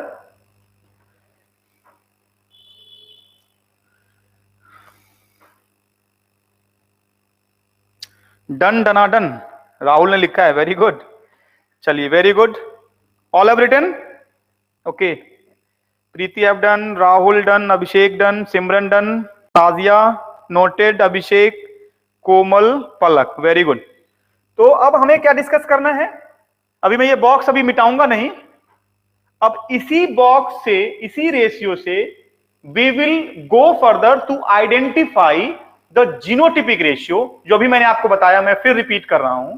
Done डनाडन, राहुल ने लिखा है, वेरी गुड। चलिए, very good, all have written, okay. Preeti have done, Rahul done, Abhishek done, Simran done, Tajiya noted, Abhishek, Komal, Palak, very good. तो अब हमें क्या डिस्कस करना है? अभी मैं ये बॉक्स अभी मिटाऊंगा नहीं, अब इसी बॉक्स से, इसी रेशियो से we will go further to identify the genotypic ratio, जो भी मैंने आपको बताया, मैं फिर रिपीट कर रहा हूं।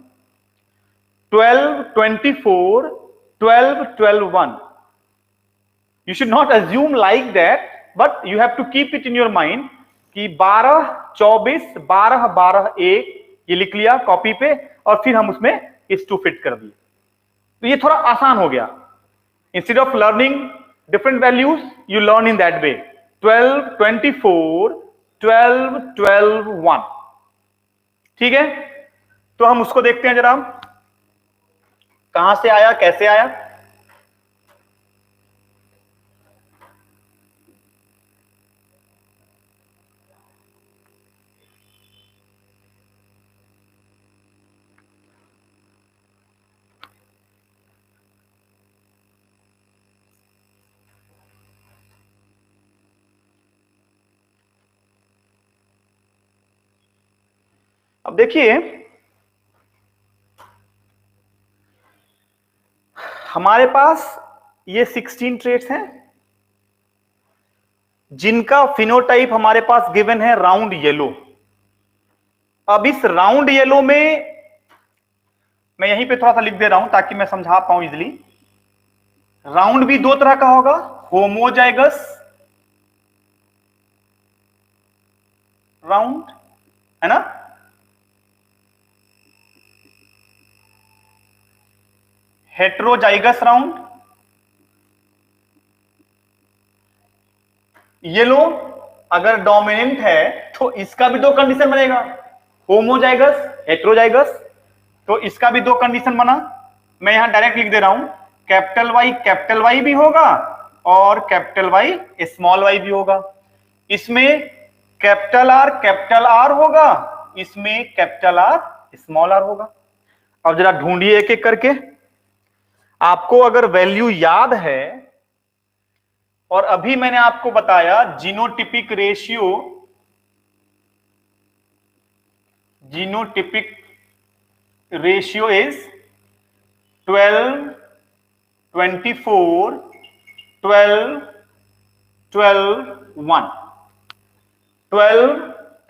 12, 24, 12, 12, 1. You should not assume like that, but you have to keep it in your mind कि 12, 24, 12, 12, 1 ये लिख लिया कॉपी पे, और फिर हम उसमें इस टू फिट कर दिए, तो ये थोड़ा आसान हो गया। Instead of learning different values, you learn in that way. 12, 24, 12, 12, 1, ठीक है। तो हम उसको देखते हैं जरा, कहां से आया, कैसे आया। अब देखिए, हमारे पास ये 16 ट्रेट्स हैं जिनका फिनोटाइप हमारे पास गिवन है राउंड येलो। अब इस राउंड येलो में मैं यहीं पे थोड़ा सा लिख दे रहा हूं ताकि मैं समझा पाऊं इजिली। राउंड भी दो तरह का होगा, होमोजाइगस राउंड, है ना, हेट्रोजाइगस राउंड। येलो अगर डोमिनेंट है तो इसका भी दो कंडीशन बनेगा, होमोजाइगस, हेट्रोजाइगस, तो इसका भी दो कंडीशन बना। मैं यहां डायरेक्ट लिख दे रहा हूं, कैपिटल वाई भी होगा और कैपिटल वाई स्मॉल वाई भी होगा। इसमें कैपिटल आर होगा, इसमें कैपिटल आर स्मॉल आर होगा। अब जरा ढूंढिए एक एक करके, आपको अगर वैल्यू याद है, और अभी मैंने आपको बताया जीनोटिपिक रेशियो इज 12, 24, 12, 12, 1। 12,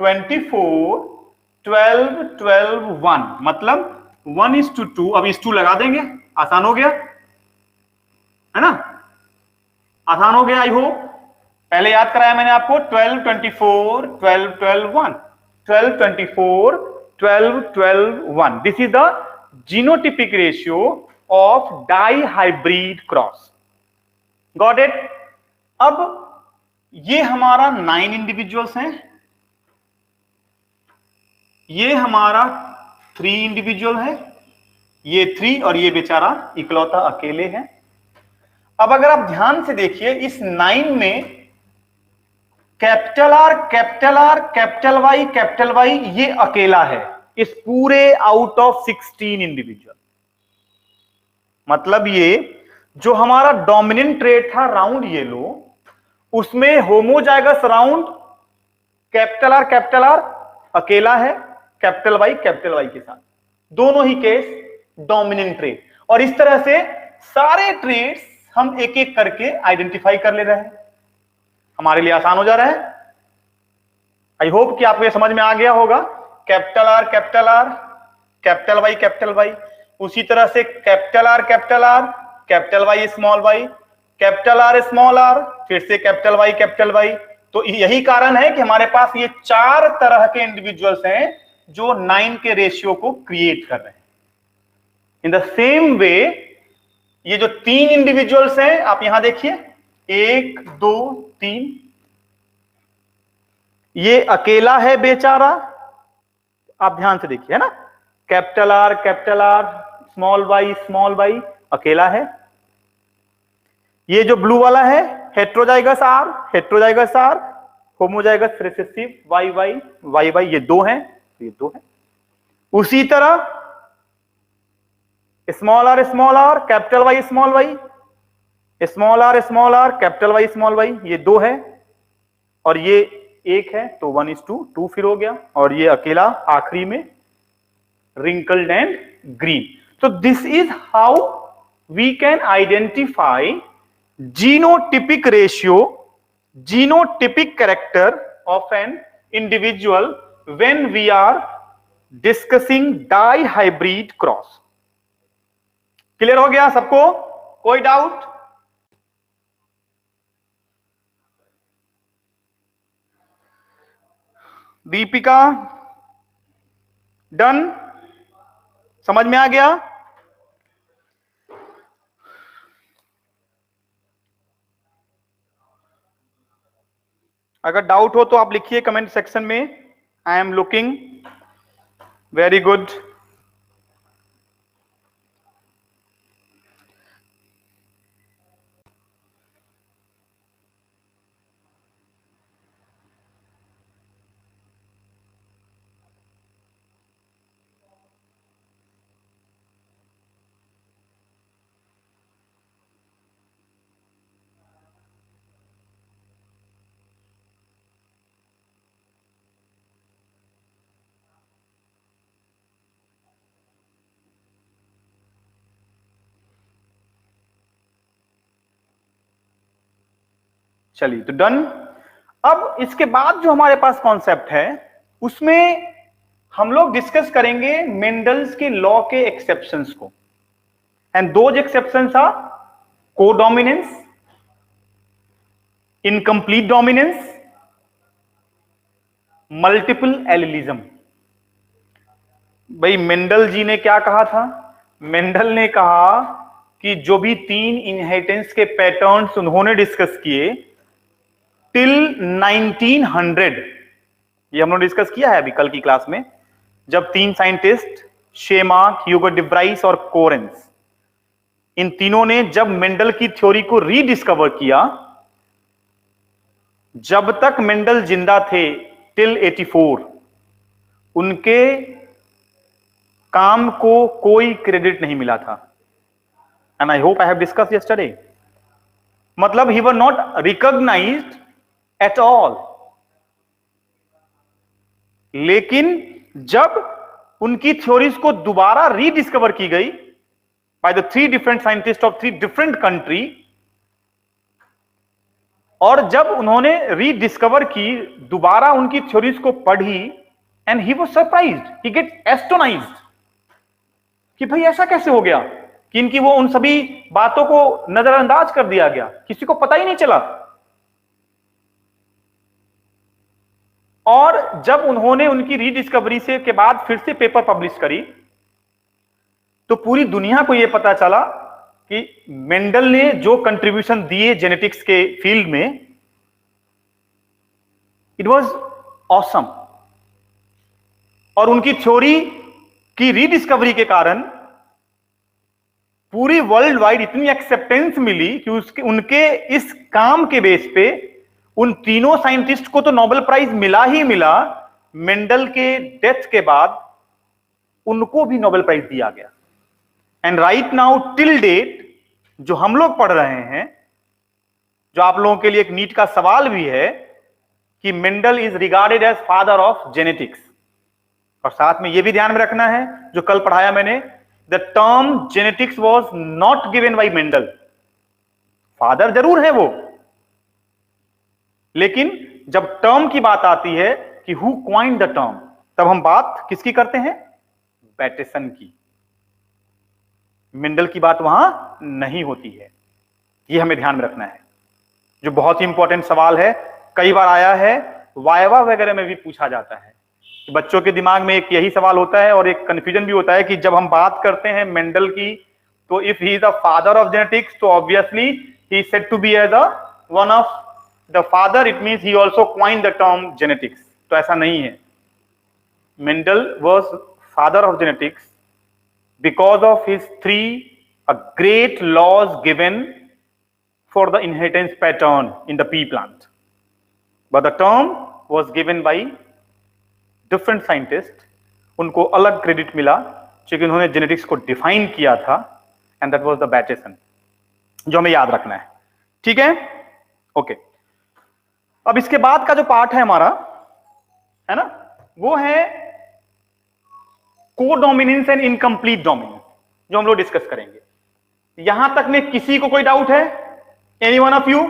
24, 12, 12, 1 मतलब 1:2। अब इस 2 लगा देंगे, आसान हो गया, है ना, आसान हो गया। आई होप पहले याद कराया मैंने आपको, 12, 24, 12, 12, 1, 12, 24, 12, 12, 1। This is the genotypic ratio of dihybrid cross. Got it. अब ये हमारा 9 इंडिविजुअल्स हैं, ये हमारा 3 इंडिविजुअल है, ये 3 और ये बेचारा इकलौता अकेले है। अब अगर आप ध्यान से देखिए, इस 9 में कैपिटल आर, कैपिटल वाई ये अकेला है इस पूरे आउट ऑफ 16 इंडिविजुअल। मतलब ये जो हमारा डोमिनेंट ट्रेट था राउंड येलो, उसमें होमोजाइगस राउंड कैपिटल आर अकेला है, कैपिटल वाई के साथ, दोनों ही केस डोमिनेंट ट्रेट। और इस तरह से सारे ट्रेड्स हम एक एक करके आइडेंटिफाई कर ले रहे हैं, हमारे लिए आसान हो जा रहा है। आई होप कि आपको ये समझ में आ गया होगा। कैपिटल आर, कैपिटल वाई, उसी तरह से capital R, capital Y, small R, फिर से कैपिटल वाई। तो यही कारण है कि हमारे पास ये 4 तरह के इंडिविजुअल्स हैं जो 9 के रेशियो को क्रिएट कर रहे हैं। इन द सेम वे ये जो 3 इंडिविजुअल्स हैं, आप यहां देखिए, 1, 2, 3, ये अकेला है बेचारा, आप ध्यान से देखिए, है ना, कैपिटल आर, स्मॉल वाई अकेला है। ये जो ब्लू वाला है heterozygous R, homozygous recessive Y, ये 2 हैं, ये 2 हैं। उसी तरह small R capital Y small Y, small R capital Y small Y, ये 2 है और ये 1 है, तो 1:2 फिर हो गया, और ये अकेला आखिरी में wrinkled and green. So this is how we can identify genotypic ratio, genotypic character of an individual when we are discussing dihybrid cross. Clear हो गया सबको? कोई डाउट? दीपिका डन? समझ में आ गया? अगर डाउट हो तो आप लिखिए कमेंट सेक्शन में, I am looking. Very good. चलिए तो डन। अब इसके बाद जो हमारे पास कॉन्सेप्ट है उसमें हम लोग डिस्कस करेंगे मेंडल्स के लॉ के एक्सेप्शंस को, and those exceptions are codominance, incomplete dominance, multiple allelism. भाई मेंडल जी ने क्या कहा था? मेंडल ने कहा कि जो भी 3 इनहेरिटेंस के पैटर्न्स उन्होंने डिस्कस किए टिल 1900, ये हम लोग डिस्कस किया है अभी कल की क्लास में, जब 3 साइंटिस्ट शेमाक, ह्यूगो डी व्राइस और कोरेंस, इन तीनों ने जब मेंडल की थ्योरी को रीडिस्कवर किया, जब तक मेंडल जिंदा थे टिल 84, उनके काम को कोई क्रेडिट नहीं मिला था। And I hope I have discuss yesterday, मतलब he were not recognized at all. लेकिन जब उनकी थ्योरीज को दोबारा रीडिस्कवर की गई by the 3 different scientist of 3 different country, और जब उन्होंने रीडिस्कवर की, दोबारा उनकी थ्योरीज को पढ़ी, and he was surprised, he get astonished कि भाई ऐसा कैसे हो गया कि इनकी वो उन सभी बातों को नजरअंदाज कर दिया गया, किसी को पता ही नहीं चला। और जब उन्होंने उनकी रीडिस्कवरी से के बाद फिर से पेपर पब्लिश करी, तो पूरी दुनिया को यह पता चला कि मेंडल ने जो कंट्रीब्यूशन दिए जेनेटिक्स के फील्ड में, इट वाज ऑसम। और उनकी थ्योरी की रीडिस्कवरी के कारण पूरी वर्ल्ड वाइड इतनी एक्सेप्टेंस मिली कि उनके इस काम के बेस पे उन तीनों साइंटिस्ट को तो नोबेल प्राइज मिला ही मिला, मेंडल के डेथ के बाद उनको भी नोबेल प्राइज दिया गया। And right now till date जो हम लोग पढ़ रहे हैं, जो आप लोगों के लिए एक नीट का सवाल भी है कि Mendel is regarded as father of genetics. और साथ में यह भी ध्यान में रखना है, जो कल पढ़ाया मैंने, the term genetics was not given by Mendel. Father जरूर है वो, लेकिन जब टर्म की बात आती है कि हु क्वाइंड द टर्म, तब हम बात किसकी करते हैं? बैटेसन की। मेंडल की बात वहां नहीं होती है, यह हमें ध्यान में रखना है, जो बहुत ही इंपॉर्टेंट सवाल है। कई बार आया है, वाइवा वगैरह में भी पूछा जाता है। बच्चों के दिमाग में एक यही सवाल होता है और एक कंफ्यूजन भी होता है कि जब हम बात करते हैं मेंडल की, तो if he is the father of genetics, तो obviously he is said to be as a one of the father, it means he also coined the term genetics. तो ऐसा नहीं है। Mendel was father of genetics because of his 3 great laws given for the inheritance pattern in the pea plant. But the term was given by different scientists उनको अलग credit मिला क्योंकि उन्होंने genetics को डिफाइन किया था, एंड दैट वाज द बैटेसन, जो हमें याद रखना है। ठीक है, ओके। अब इसके बाद का जो पार्ट है हमारा, है ना, वो है कोडोमिनेंस एंड इनकम्प्लीट डोमिनेंस, जो हम लोग डिस्कस करेंगे। यहां तक में किसी को कोई डाउट है? Any one of you?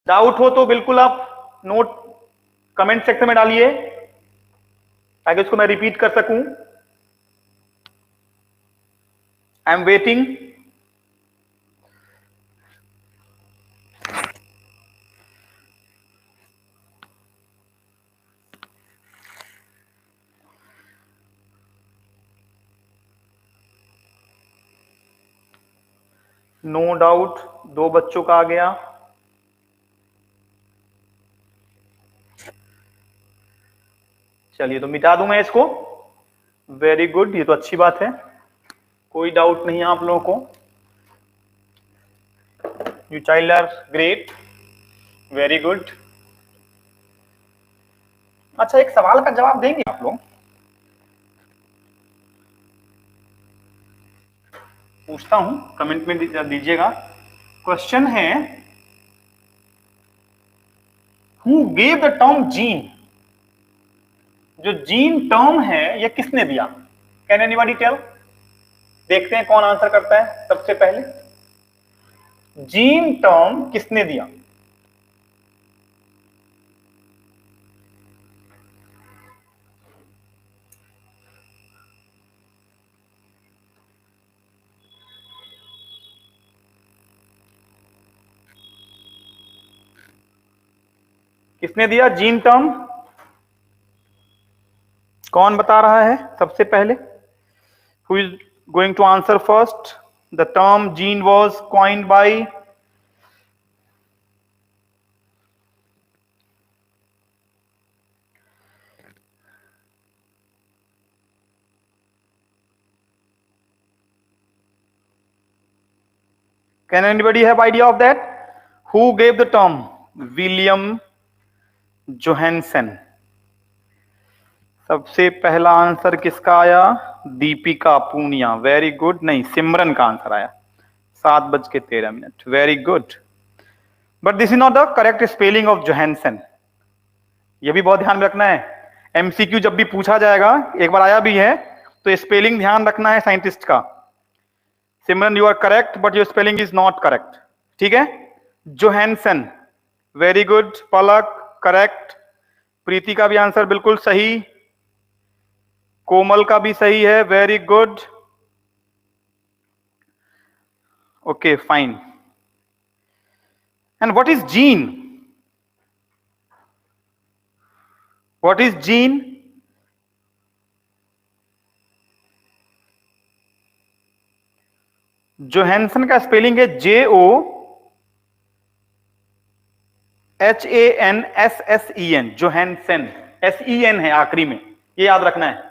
Doubt हो तो बिल्कुल आप नोट कमेंट सेक्शन में डालिए ताकि उसको मैं रिपीट कर सकूं। I am waiting. No doubt, 2 बच्चों का आ गया। चलिए, तो मिटा दूं मैं इसको। वेरी गुड, ये तो अच्छी बात है, कोई डाउट नहीं है आप लोगों को। You child are great, very good. अच्छा, एक सवाल का जवाब देंगे आप लोग? पूछता हूं, कमेंट में दीजिएगा। क्वेश्चन है, who gave the term gene? जो जीन टर्म है ये किसने दिया? Can anybody tell? देखते हैं कौन आंसर करता है सबसे पहले। जीन टर्म किसने दिया? किसने दिया जीन टर्म? कौन बता रहा है सबसे पहले? Who is going to answer first? The term gene was coined by Can anybody have idea of that? Who gave the term? William Johansen. सबसे पहला आंसर किसका आया? दीपिका पूनिया। Very good. नहीं, सिमरन का आंसर आया। 7:13। Very good, but this is not the correct spelling of Johannsen. यह भी बहुत ध्यान में रखना है। एमसीक्यू जब भी पूछा जाएगा, एक बार आया भी है, तो स्पेलिंग ध्यान रखना है साइंटिस्ट का। Simran, you are correct, but your spelling is not correct. ठीक है, Johannsen. Very good. Palak correct. Preeti का भी आंसर बिल्कुल सही। कोमल का भी सही है। Very good. Okay, fine. And what is gene? What is gene? Johansson का स्पेलिंग है JOHANSSEN। जोहानसन, SEN है आखिरी में, ये याद रखना है।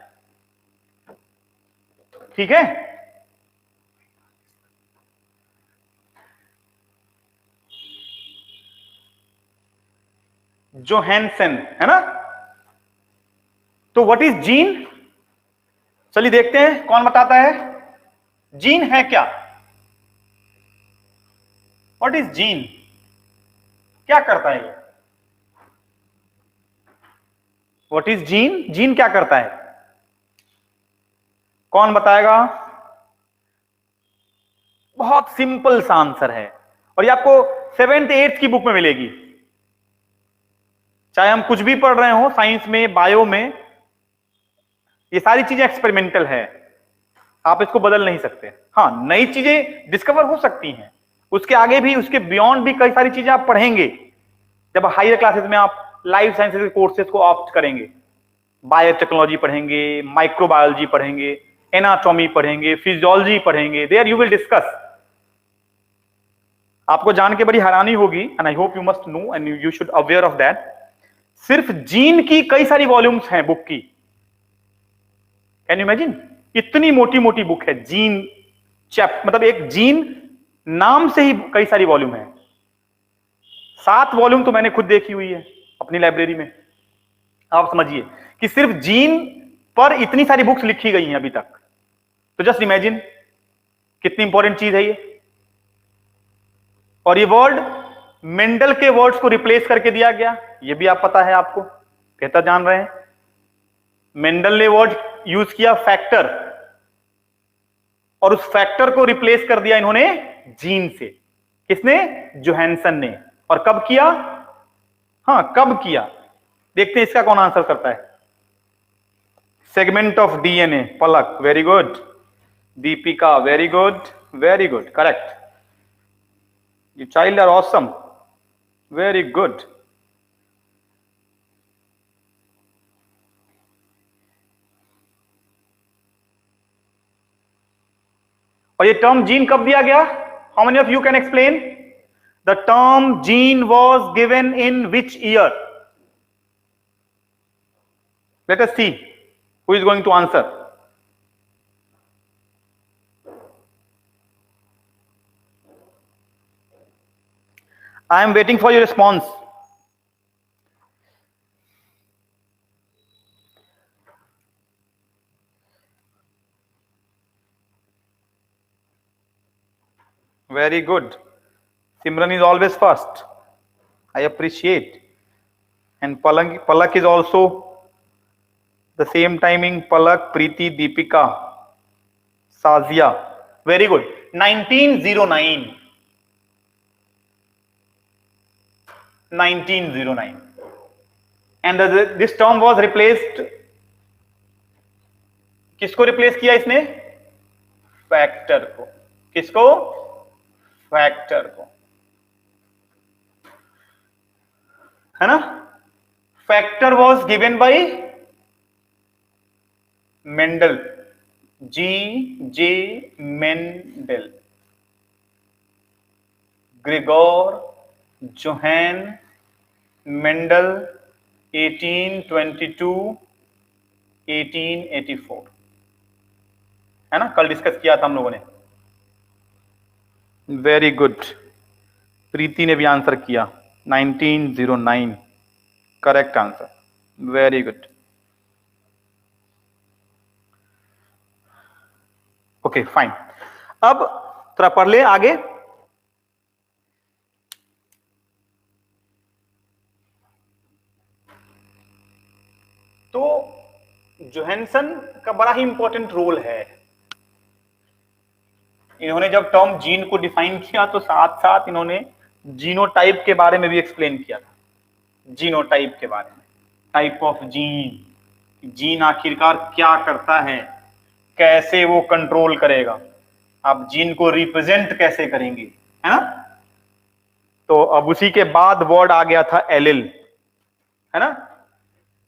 ठीक है, जोहानसन है ना। तो व्हाट इज जीन? चलिए देखते हैं कौन बताता है। जीन है क्या? What is gene? क्या करता है ये? What is gene? जीन क्या करता है? कौन बताएगा? बहुत सिंपल सा आंसर है, और ये आपको 7th 8th की बुक में मिलेगी। चाहे हम कुछ भी पढ़ रहे हो, साइंस में, बायो में, ये सारी चीजें एक्सपेरिमेंटल है, आप इसको बदल नहीं सकते। हाँ, नई चीजें डिस्कवर हो सकती हैं, उसके आगे भी, उसके बियॉन्ड भी कई सारी चीजें आप पढ़ेंगे जब हायर क्लासेस में आप लाइफ साइंसेज के कोर्सेज को ऑप्ट करेंगे। बायोटेक्नोलॉजी पढ़ेंगे, माइक्रोबायोलॉजी पढ़ेंगे, एनाटॉमी पढ़ेंगे, फिजियोलॉजी पढ़ेंगे। There you will discuss. आपको जान के बड़ी हैरानी होगी, and I hope you must know and you should aware of that, सिर्फ जीन की कई सारी वॉल्यूम्स हैं बुक की। Can you imagine? इतनी मोटी मोटी बुक है जीन मतलब एक जीन नाम से ही कई सारी वॉल्यूम है। 7 वॉल्यूम तो मैंने खुद देखी हुई है अपनी लाइब्रेरी में। आप समझिए कि सिर्फ जीन पर इतनी सारी बुक्स लिखी गई हैं अभी तक, तो जस्ट इमेजिन कितनी इंपॉर्टेंट चीज है ये। और ये वर्ड मेंडल के वर्ड्स को रिप्लेस करके दिया गया, ये भी आप पता है, आपको बेहतर जान रहे हैं। मेंडल ने वर्ड यूज किया फैक्टर, और उस फैक्टर को रिप्लेस कर दिया इन्होंने जीन से। किसने? जोहानसन ने। और कब किया? हाँ, कब किया? देखते हैं इसका कौन आंसर करता है। Segment of DNA, Palak, very good. Deepika, very good, very good, correct. You child are awesome, very good. और ये टर्म जीन कब दिया गया? How many of you can explain? The term gene was given in which year? Let us see who is going to answer. I am waiting for your response. Very good. Simran is always first. I appreciate. And Palak is also the same timing. Palak, Preeti, Deepika, Sazia. Very good. 1909. 1909. And this term was replaced. किसको replace किया इसने? Factor को। किसको? Factor को, है ना? Factor was given by Mendel, G.J. Mendel, Gregor Johan Mendel, 1822 1884, है ना? कल डिस्कस किया था हम लोगों ने। Very good. प्रीति ने भी आंसर किया 1909, correct answer, very good. Okay fine. अब थोड़ा पढ़ ले आगे। तो जोहानसन का बड़ा ही इंपॉर्टेंट रोल है। इन्होंने जब टर्म जीन को डिफाइन किया तो साथ साथ इन्होंने जीनोटाइप के बारे में भी एक्सप्लेन किया था। जीनोटाइप के बारे में, टाइप ऑफ जीन, जीन आखिरकार क्या करता है, कैसे वो कंट्रोल करेगा, आप जीन को रिप्रेजेंट कैसे करेंगे, है ना? तो अब उसी के बाद वर्ड आ गया था एलिल, है ना?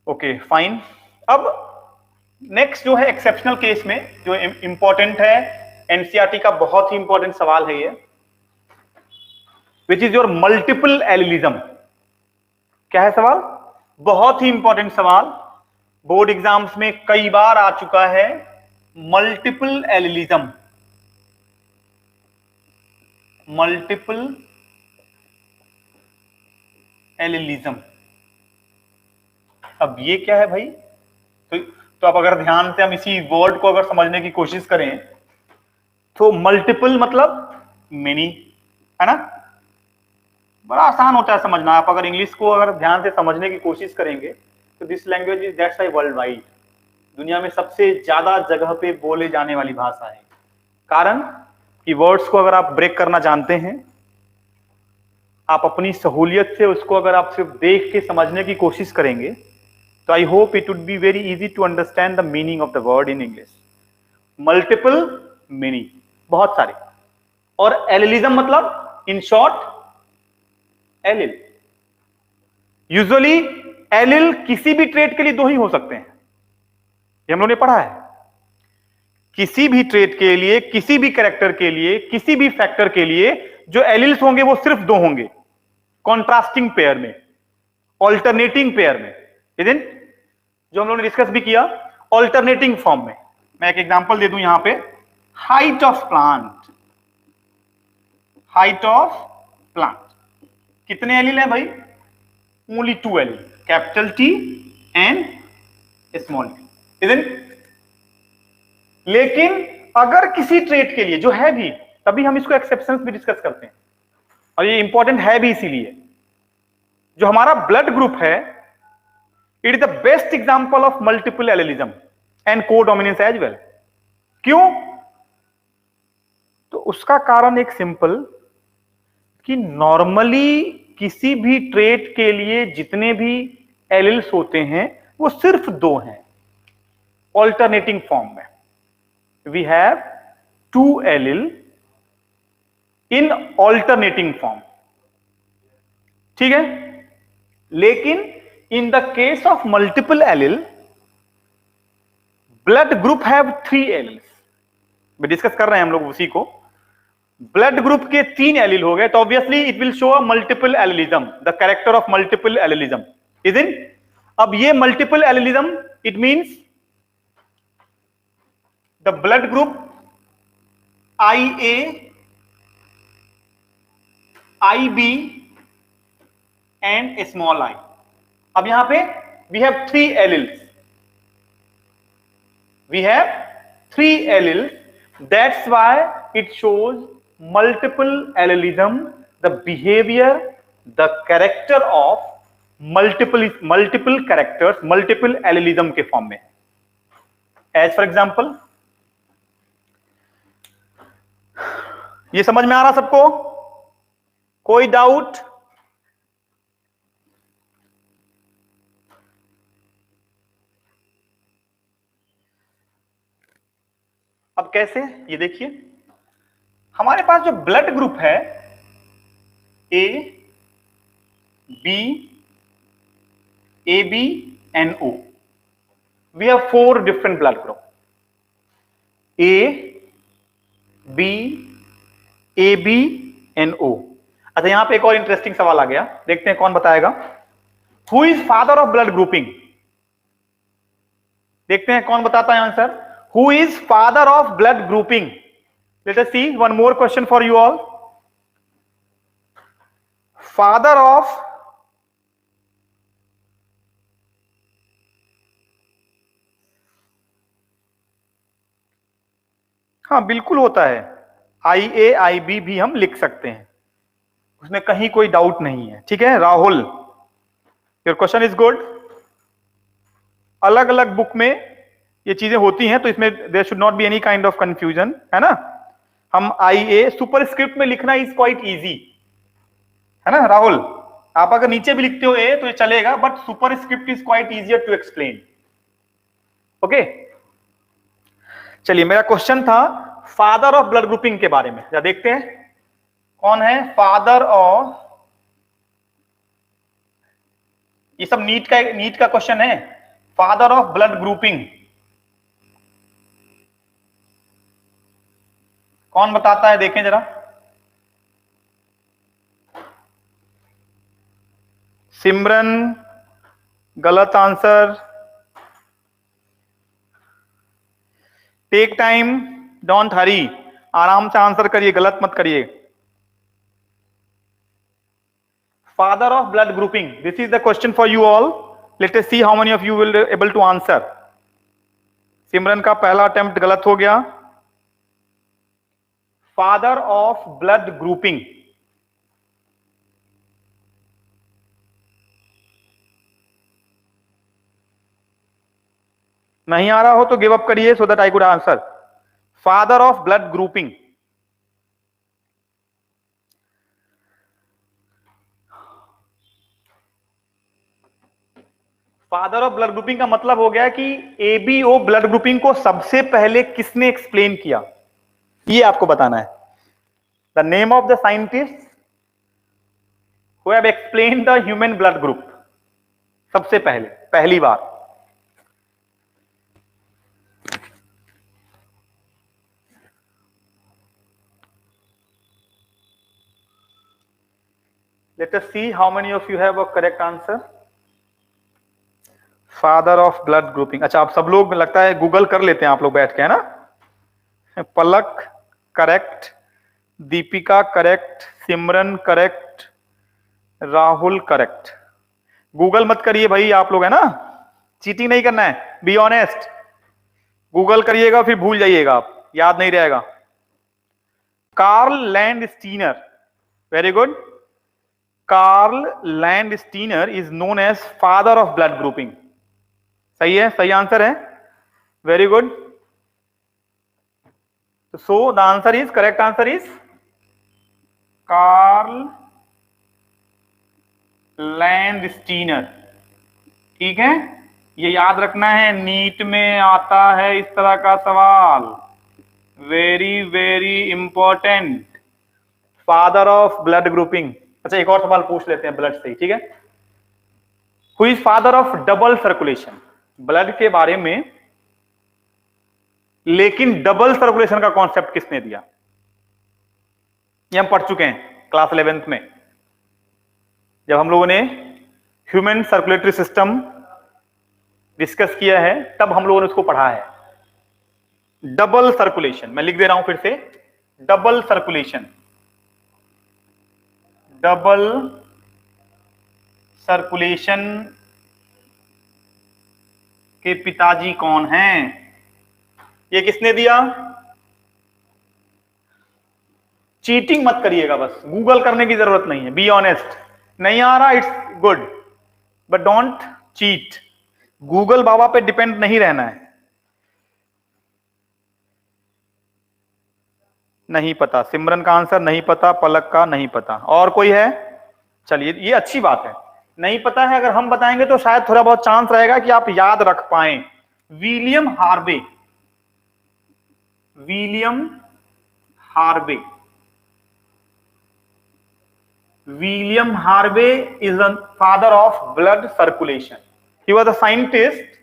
Okay fine. अब नेक्स्ट जो है एक्सेप्शनल केस में जो इंपॉर्टेंट है, एनसीईआरटी का बहुत ही इंपॉर्टेंट सवाल है ये, which is your multiple allelism. क्या है सवाल? बहुत ही इंपॉर्टेंट सवाल, बोर्ड एग्जाम्स में कई बार आ चुका है। Multiple allelism, multiple allelism. अब ये क्या है भाई? तो अब अगर ध्यान से हम इसी वर्ड को अगर समझने की कोशिश करें तो मल्टीपल मतलब मेनी, है ना? बड़ा आसान होता है समझना। आप अगर इंग्लिश को अगर ध्यान से समझने की कोशिश करेंगे तो this language is that's why world wide, दुनिया में सबसे ज्यादा जगह पे बोले जाने वाली भाषा है। कारण कि वर्ड्स को अगर आप ब्रेक करना जानते हैं, आप अपनी सहूलियत से उसको अगर आप सिर्फ देख के समझने की कोशिश करेंगे तो I hope it would be very easy to understand the meaning of the word in English. Multiple, many, बहुत सारे। और एलिलिज्म मतलब in short allele. Usually allele किसी भी ट्रेट के लिए दो ही हो सकते हैं, ये हम लोगों ने पढ़ा है। किसी भी ट्रेट के लिए, किसी भी कैरेक्टर के लिए, किसी भी फैक्टर के लिए जो एलिल्स होंगे वो सिर्फ दो होंगे, कॉन्ट्रास्टिंग पेयर में, ऑल्टरनेटिंग पेयर में, इधन जो हम लोगों ने डिस्कस भी किया, ऑल्टरनेटिंग फॉर्म में। मैं एक एग्जांपल दे दूं यहां पे, height of plant, height of plant कितने एलिल है भाई? Only 2 allele, capital T and small T, isn't? लेकिन अगर किसी ट्रेट के लिए जो है भी, तभी हम इसको एक्सेप्शंस भी डिस्कस करते हैं, और ये इंपॉर्टेंट है भी इसीलिए, जो हमारा ब्लड ग्रुप है, it is the best example of multiple allelism and codominance as well. क्यों? तो उसका कारण एक सिंपल, कि नॉर्मली किसी भी ट्रेट के लिए जितने भी एलिल्स होते हैं वो सिर्फ दो हैं ऑल्टरनेटिंग फॉर्म में। We have two allele in alternating form, ठीक है? लेकिन in the case of multiple allele, blood group have three alleles. Discuss कर रहे हैं हम लोग उसी को। ब्लड ग्रुप के तीन एलिल हो गए, तो obviously it will show a multiple allelism, the character of multiple allelism, isn't? अब ये multiple allelism, it means the blood group IA, IB and small I. अब यहां पे we have three alleles, we have three alleles, that's why it shows multiple allelism, the behaviour, the character of multiple characters, multiple allelism के form में। As for example, ये समझ में आ रहा सबको? कोई डाउट? अब कैसे, ये देखिए, हमारे पास जो ब्लड ग्रुप है A, B, AB and O, we have four different blood group, A, B, AB and O। अच्छा, यहां पे एक और इंटरेस्टिंग सवाल आ गया, देखते हैं कौन बताएगा। Who is father of blood grouping? देखते हैं कौन बताता है answer. Who is father of blood grouping? Let us see one more question for you all. Father of हाँ बिल्कुल होता है, IA IB भी हम लिख सकते हैं, उसमें कहीं कोई डाउट नहीं है, ठीक है Rahul? Your question is good. अलग अलग बुक में ये चीजें होती हैं, तो इसमें there should not be any kind of confusion, है ना? हम IA सुपरस्क्रिप्ट में लिखना इज क्वाइट इजी, है ना राहुल? आप अगर नीचे भी लिखते हो A तो ये चलेगा, but superscript is quite easier to explain. Okay, चलिए, मेरा क्वेश्चन था फादर ऑफ ब्लड ग्रुपिंग के बारे में। देखते हैं कौन है फादर ऑफ, ये सब नीट का क्वेश्चन है। फादर ऑफ ब्लड ग्रुपिंग कौन बताता है, देखें जरा। सिमरन, गलत answer. Take time, don't hurry, आराम से आंसर करिए, गलत मत करिए। Father of blood grouping, this is the question for you all. Let us see how many of you will be able to answer. सिमरन का पहला अटेम्प्ट गलत हो गया। फादर ऑफ ब्लड ग्रुपिंग, नहीं आ रहा हो तो गिव अप करिए, सो that I could answer. Father of blood grouping, father of blood grouping का मतलब हो गया कि ABO ब्लड ग्रुपिंग को सबसे पहले किसने एक्सप्लेन किया, ये आपको बताना है। The name of the scientist who have explained the human blood group, सबसे पहले, पहली बार। Let us see how many of you have a correct answer. Father of blood grouping, अच्छा आप सब लोग लगता है गूगल कर लेते हैं आप लोग बैठ के, है ना? पलक करेक्ट, दीपिका करेक्ट, सिमरन करेक्ट, राहुल करेक्ट। गूगल मत करिए भाई आप लोग, है ना? चीटिंग नहीं करना है, बी ऑनेस्ट। गूगल करिएगा फिर भूल जाइएगा आप, याद नहीं रहेगा। Karl Landsteiner, very good. Karl Landsteiner is known as father of blood grouping. सही है, सही आंसर है, very good. So the answer is, correct answer is Karl Landsteiner. ठीक है, ये याद रखना है, नीट में आता है इस तरह का सवाल, very very important. Father of blood grouping. अच्छा, एक और सवाल पूछ लेते हैं ब्लड से ही, ठीक है। Who is father of double circulation, blood के बारे में, लेकिन डबल सर्कुलेशन का कॉन्सेप्ट किसने दिया? ये हम पढ़ चुके हैं क्लास 11th में, जब हम लोगों ने ह्यूमन सर्कुलेटरी सिस्टम डिस्कस किया है, तब हम लोगों ने उसको पढ़ा है। डबल सर्कुलेशन, मैं लिख दे रहा हूं फिर से, डबल सर्कुलेशन। डबल सर्कुलेशन के पिताजी कौन हैं? ये किसने दिया? चीटिंग मत करिएगा, बस गूगल करने की जरूरत नहीं है, बी ऑनेस्ट। नहीं आ रहा, it's good, but don't cheat. Google बाबा पे डिपेंड नहीं रहना है। नहीं पता, सिमरन का आंसर नहीं पता, पलक का नहीं पता, और कोई है? चलिए, ये अच्छी बात है, नहीं पता है। अगर हम बताएंगे तो शायद थोड़ा बहुत चांस रहेगा कि आप याद रख पाए। William Harvey, William Harvey, William Harvey is the father of blood circulation. He was the scientist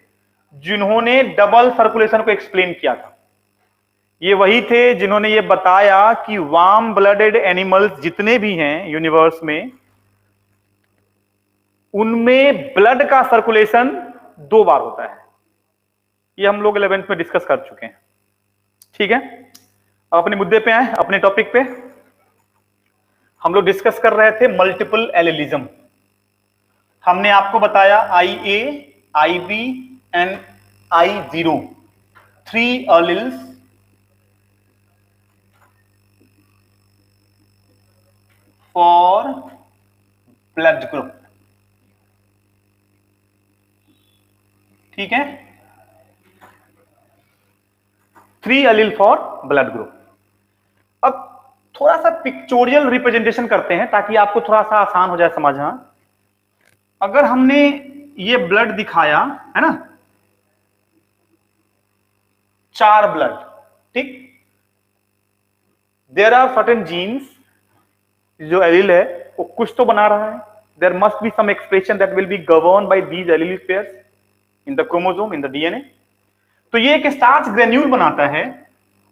जिन्होंने डबल सर्कुलेशन को एक्सप्लेन किया था। ये वही थे जिन्होंने ये बताया कि वार्म ब्लडेड एनिमल्स जितने भी हैं यूनिवर्स में, उनमें ब्लड का सर्कुलेशन 2 बार होता है। ये हम लोग 11th में डिस्कस कर चुके हैं, ठीक है। अब अपने मुद्दे पे आए, अपने टॉपिक पे। हम लोग डिस्कस कर रहे थे मल्टीपल एलिलिज्म। हमने आपको बताया IA, IB and I0, 3 alleles for blood group, ठीक है। 3 एलील फॉर ब्लड ग्रुप। अब थोड़ा सा पिक्चोरियल रिप्रेजेंटेशन करते हैं ताकि आपको थोड़ा सा आसान हो जाए समझना। अगर हमने ये ब्लड दिखाया है ना, 4 ब्लड, ठीक। देयर आर सर्टेन जीन्स, जो एलील है वो कुछ तो बना रहा है। There must be some expression that will be govern by these allelic pairs in the chromosome, in the DNA. तो ये एक स्टार्च ग्रेन्यूल बनाता है।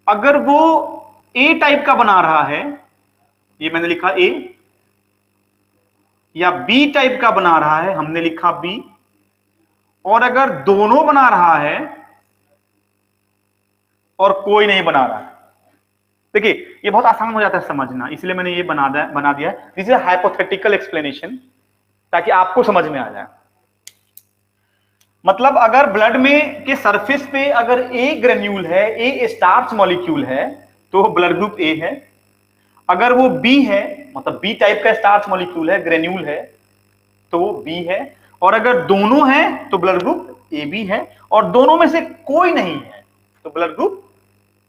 अगर वो ए टाइप का बना रहा है, ये मैंने लिखा ए, या बी टाइप का बना रहा है, हमने लिखा बी, और अगर दोनों बना रहा है और कोई नहीं बना रहा है, देखिए ये बहुत आसान हो जाता है समझना, इसलिए मैंने ये बना दिया है। This is a hypothetical explanation, ताकि आपको समझ में आ जाए। मतलब अगर ब्लड में के सरफेस पे अगर ए ग्रेन्यूल है, ए स्टार्च मॉलिक्यूल है, तो ब्लड ग्रुप ए है। अगर वो बी है, मतलब बी टाइप का स्टार्च मॉलिक्यूल है, ग्रेन्यूल है, तो वो बी है। और अगर दोनों हैं तो ब्लड ग्रुप ए बी है, और दोनों में से कोई नहीं है तो ब्लड ग्रुप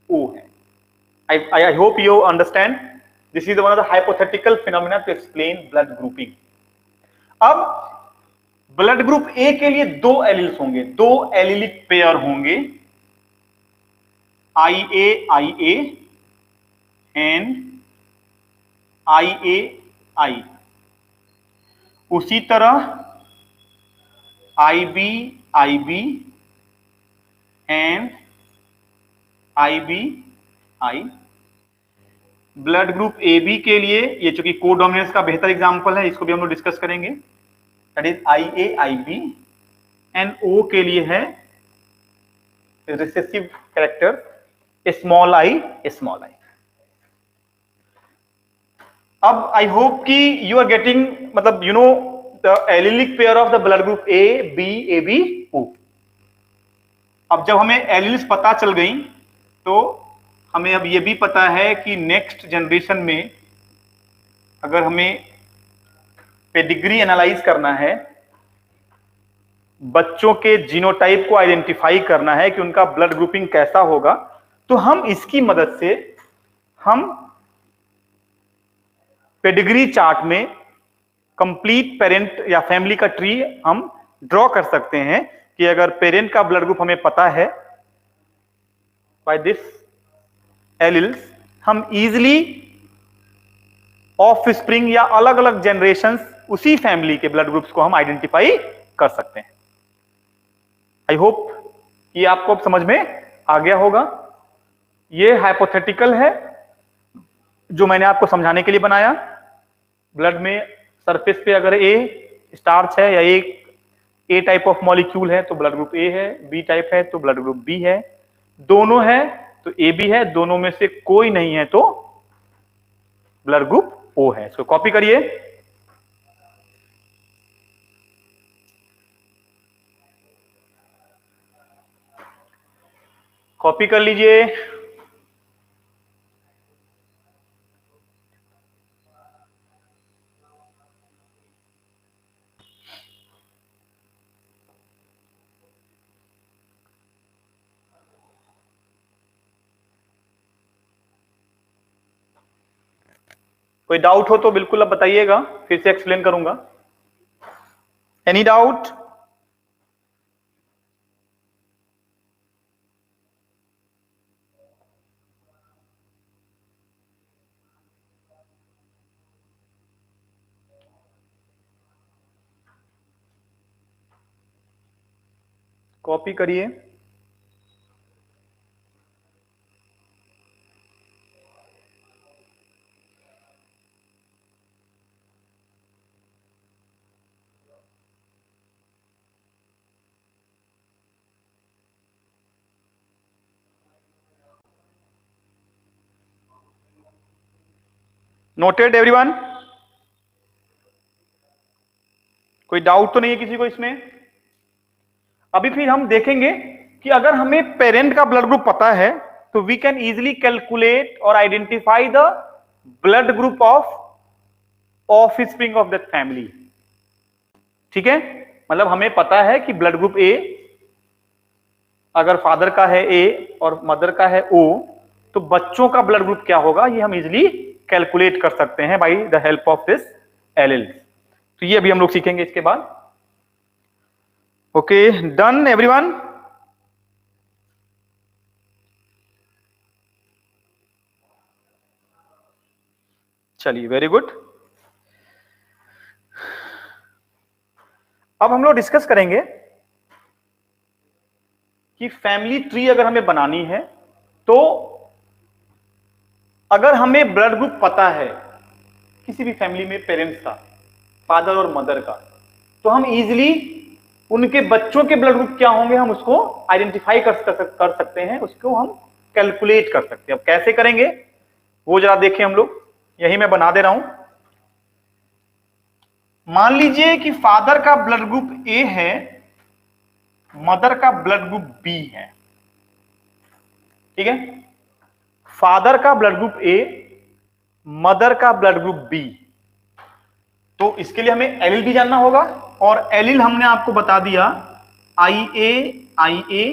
ओ है। I hope you understand. This is one of the hypothetical phenomena to explain blood grouping. अब ब्लड ग्रुप ए के लिए 2 एलील्स होंगे, 2 एलिलिक पेयर होंगे, IA एंड IA। उसी तरह IB and IBI। Blood group A B के लिए ये चूंकि कोडोमिनेंस का बेहतर एग्जांपल है, इसको भी हम लोग डिस्कस करेंगे, that is IA IB। And O के लिए है रिसेसिव कैरेक्टर स्मॉल आई। अब आई होप कि यू आर गेटिंग, मतलब you know the allelic pair of the blood group A B AB O। अब जब हमें एलिल्स पता चल गई तो हमें अब ये भी पता है कि नेक्स्ट जनरेशन में अगर हमें पेडिग्री एनालाइज करना है, बच्चों के जीनोटाइप को आइडेंटिफाई करना है कि उनका ब्लड ग्रुपिंग कैसा होगा, तो हम इसकी मदद से हम पेडिग्री चार्ट में कंप्लीट पेरेंट या फैमिली का ट्री हम ड्रॉ कर सकते हैं कि अगर पेरेंट का ब्लड ग्रुप हमें पता है बाय दिस एलिल्स, हम इजीली ऑफ स्प्रिंग या अलग अलग जनरेशंस उसी फैमिली के ब्लड ग्रुप्स को हम आइडेंटिफाई कर सकते हैं। आई होप कि आपको अब समझ में आ गया होगा। ये हाइपोथेटिकल है जो मैंने आपको समझाने के लिए बनाया। ब्लड में सरफेस पे अगर ए स्टार्च है या एक ए टाइप ऑफ मॉलिक्यूल है तो ब्लड ग्रुप ए है, बी टाइप है तो ब्लड ग्रुप बी है, दोनों है तो ए बी है, दोनों में से कोई नहीं है तो ब्लड ग्रुप ओ है। इसको कॉपी करिए। कॉपी कर लीजिए। कोई डाउट हो तो बिल्कुल अब बताइएगा, फिर से एक्सप्लेन करूंगा। Any doubt? कॉपी करिए। Noted everyone? कोई डाउट तो नहीं है किसी को इसमें? अभी फिर हम देखेंगे कि अगर हमें पेरेंट का ब्लड ग्रुप पता है तो वी कैन इजीली कैलकुलेट और identify the blood group of offspring of that family. ठीक है, मतलब हमें पता है कि ब्लड ग्रुप ए अगर फादर का है ए और मदर का है ओ, तो बच्चों का ब्लड ग्रुप क्या होगा ये हम इजीली कैलकुलेट कर सकते हैं by the help of this allele. तो ये अभी हम लोग सीखेंगे इसके बाद। Okay, done everyone? चलिए, वेरी गुड। अब हम लोग डिस्कस करेंगे कि फैमिली ट्री अगर हमें बनानी है तो अगर हमें ब्लड ग्रुप पता है किसी भी फैमिली में पेरेंट्स का, फादर और मदर का, तो हम इजीली उनके बच्चों के ब्लड ग्रुप क्या होंगे हम उसको आइडेंटिफाई कर सकते हैं, उसको हम कैलकुलेट कर सकते हैं। अब कैसे करेंगे वो जरा देखें हम लोग। यही मैं बना दे रहा हूं। मान लीजिए कि फादर का ब्लड ग्रुप ए है, मदर का ब्लड ग्रुप बी है। ठीक है, फादर का ब्लड ग्रुप ए, मदर का ब्लड ग्रुप बी। तो इसके लिए हमें एलिल भी जानना होगा और एलिल हमने आपको बता दिया आई ए आई ए,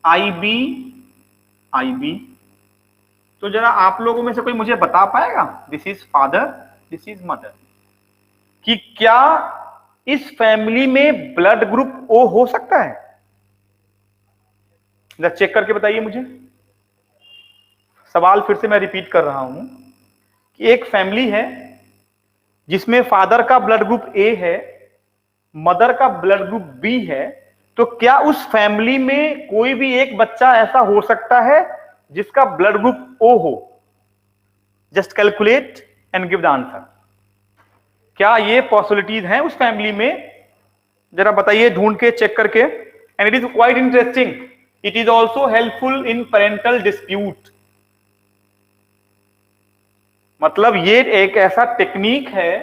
आई बी आई बी। तो जरा आप लोगों में से कोई मुझे बता पाएगा, this is father, this is mother, कि क्या इस फैमिली में ब्लड ग्रुप ओ हो सकता है? जरा चेक करके बताइए मुझे। सवाल फिर से मैं रिपीट कर रहा हूं कि एक फैमिली है जिसमें फादर का ब्लड ग्रुप ए है, मदर का ब्लड ग्रुप बी है, तो क्या उस फैमिली में कोई भी एक बच्चा ऐसा हो सकता है जिसका ब्लड ग्रुप ओ हो? Just calculate and give the answer. क्या ये पॉसिबिलिटीज हैं उस फैमिली में? जरा बताइए ढूंढ के, चेक करके। And it is quite interesting, it is also helpful in parental dispute. मतलब ये एक ऐसा टेक्निक है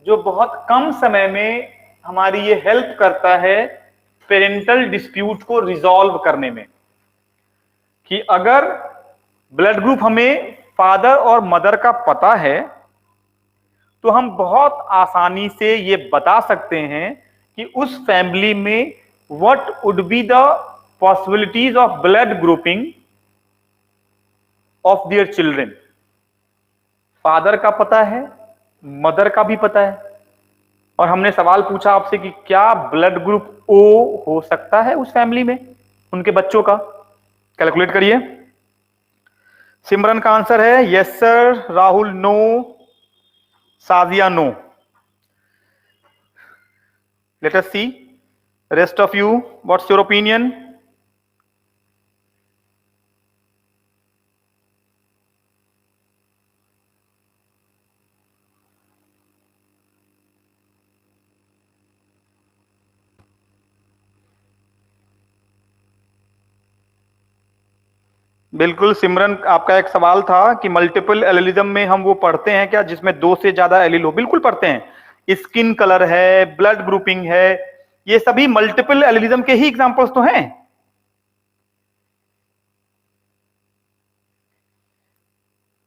जो बहुत कम समय में हमारी ये हेल्प करता है पेरेंटल डिस्प्यूट को रिजॉल्व करने में, कि अगर ब्लड ग्रुप हमें फादर और मदर का पता है तो हम बहुत आसानी से ये बता सकते हैं कि उस फैमिली में what would be the possibilities of blood grouping of their children. Father का पता है, मदर का भी पता है, और हमने सवाल पूछा आपसे कि क्या ब्लड ग्रुप ओ हो सकता है उस फैमिली में उनके बच्चों का। कैलकुलेट करिए। सिमरन का आंसर है yes sir, Rahul no, Sajiya no. Let us see rest of you, what's your opinion. बिल्कुल सिमरन, आपका एक सवाल था कि मल्टीपल एलिलिज्म में हम वो पढ़ते हैं क्या जिसमें दो से ज्यादा एलिल हो। बिल्कुल पढ़ते हैं। स्किन कलर है, ब्लड ग्रुपिंग है, ये सभी मल्टीपल एलिलिज्म के ही एग्जांपल्स तो हैं।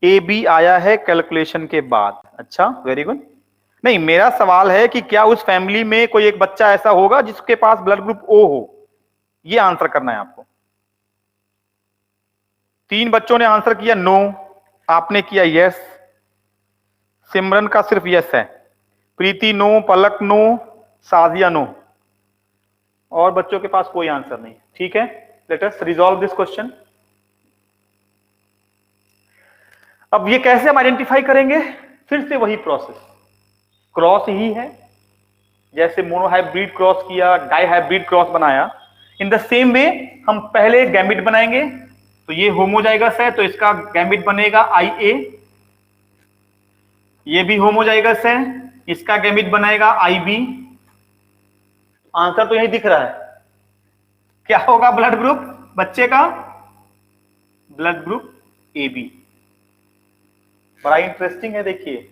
ए बी आया है कैलकुलेशन के बाद। अच्छा, वेरी गुड। नहीं, मेरा सवाल है कि क्या उस फैमिली में कोई एक बच्चा ऐसा होगा जिसके पास ब्लड ग्रुप ओ हो, ये आंसर करना है आपको। 3 बच्चों ने आंसर किया नो, आपने किया यस, सिमरन का सिर्फ यस है, प्रीति नो, पलक नो, साजिया नो, और बच्चों के पास कोई आंसर नहीं। ठीक है, let us resolve this question. अब ये कैसे हम आइडेंटिफाई करेंगे? फिर से वही प्रोसेस, क्रॉस ही है। जैसे मोनोहाइब्रिड क्रॉस किया, डाइहाइब्रिड क्रॉस बनाया, इन द सेम वे हम पहले गैमिट बनाएंगे। तो ये होमोजाइगस है तो इसका गैमिट बनेगा IA, ये भी होमोजाइगस है, इसका गैमिट बनेगा IB। आंसर तो यही दिख रहा है। क्या होगा ब्लड ग्रुप बच्चे का? Blood group AB। बड़ा इंटरेस्टिंग है। देखिए,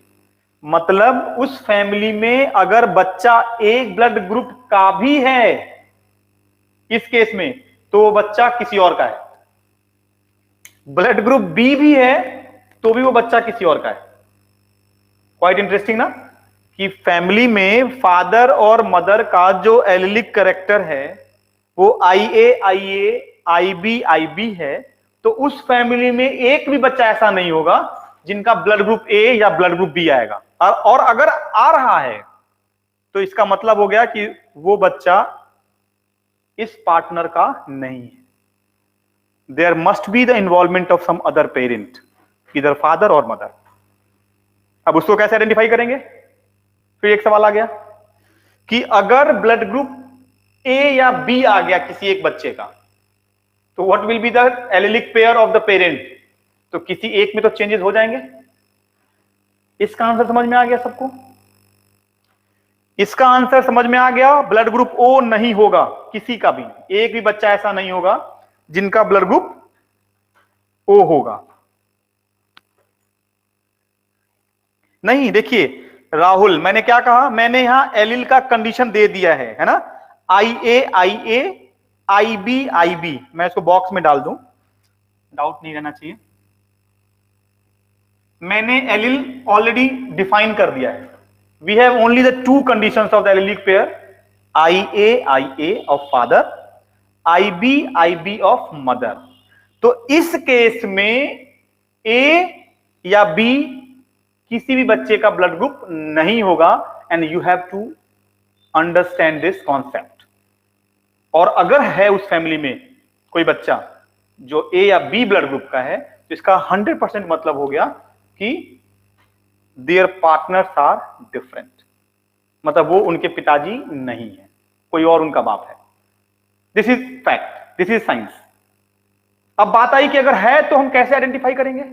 मतलब उस फैमिली में अगर बच्चा एक ब्लड ग्रुप का भी है, इस केस में, तो वो बच्चा किसी और का है। ब्लड ग्रुप बी भी है तो भी वो बच्चा किसी और का है। क्वाइट इंटरेस्टिंग ना, कि फैमिली में फादर और मदर का जो एलिलिक कैरेक्टर है वो IA IA IB IB है, तो उस फैमिली में एक भी बच्चा ऐसा नहीं होगा जिनका ब्लड ग्रुप A या ब्लड ग्रुप B आएगा। और अगर आ रहा है तो इसका मतलब हो गया कि वो बच्चा इस पार्टनर का नहीं है। There must be the involvement of some other parent, इधर फादर और मदर। अब उसको कैसे आइडेंटिफाई करेंगे? फिर एक सवाल आ गया कि अगर ब्लड ग्रुप A या B आ गया किसी एक बच्चे का, तो what will be the allelic pair of the parent? तो किसी एक में तो चेंजेस हो जाएंगे। इसका आंसर समझ में आ गया सबको? इसका आंसर समझ में आ गया। ब्लड ग्रुप O नहीं होगा किसी का भी, एक भी बच्चा ऐसा नहीं होगा जिनका ब्लड ग्रुप O होगा। नहीं, देखिए राहुल, मैंने क्या कहा? मैंने यहां एलिल का कंडीशन दे दिया है ना, IA IA IB IB। मैं इसको बॉक्स में डाल दूं, डाउट नहीं रहना चाहिए। मैंने एलिल ऑलरेडी डिफाइन कर दिया है। We have only the 2 conditions of the allelic pair, IA IA of father, IB IB of mother. तो इस केस में A या B किसी भी बच्चे का ब्लड ग्रुप नहीं होगा, and you have to understand this concept. और अगर है उस फैमिली में कोई बच्चा जो A या B ब्लड ग्रुप का है, तो इसका 100% मतलब हो गया कि देयर पार्टनर्स आर डिफरेंट, मतलब वो उनके पिताजी नहीं है, कोई और उनका बाप है। This is fact, this is science. अब बात आई कि अगर है तो हम कैसे आइडेंटिफाई करेंगे?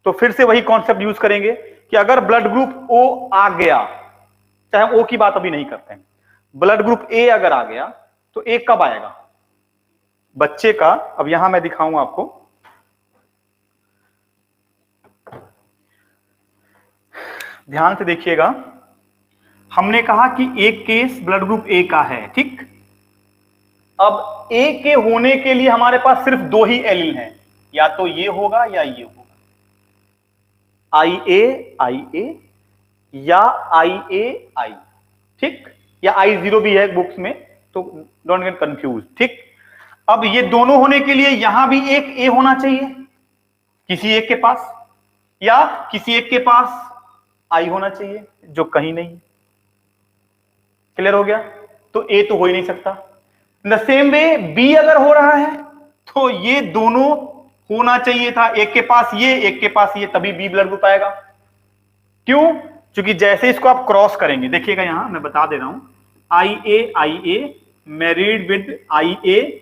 तो फिर से वही कॉन्सेप्ट यूज करेंगे कि अगर ब्लड ग्रुप O आ गया, चाहे O की बात अभी नहीं करते हैं, ब्लड ग्रुप A अगर आ गया, तो A कब आएगा बच्चे का? अब यहां मैं दिखाऊंगा आपको। ध्यान से देखिएगा। हमने कहा कि एक केस ब्लड ग्रुप ए का है, ठीक। अब ए के होने के लिए हमारे पास सिर्फ दो ही एलील हैं, या तो ये होगा या ये होगा, आई ए या आई ए आई, ठीक, या आई जीरो भी है बुक्स में, तो डोंट गेट कंफ्यूज, ठीक। अब ये दोनों होने के लिए यहां भी एक ए होना चाहिए किसी एक के पास, या किसी एक के पास आई होना चाहिए, जो कहीं नहीं। क्लियर हो गया? तो ए तो हो ही नहीं सकता। द सेम वे बी अगर हो रहा है तो ये दोनों होना चाहिए था, एक के पास ये, एक के पास ये, तभी बी ब्लड ग्रुप आएगा। क्यों? क्योंकि जैसे इसको आप क्रॉस करेंगे, देखिएगा यहां मैं बता दे रहा हूं, I A married with I A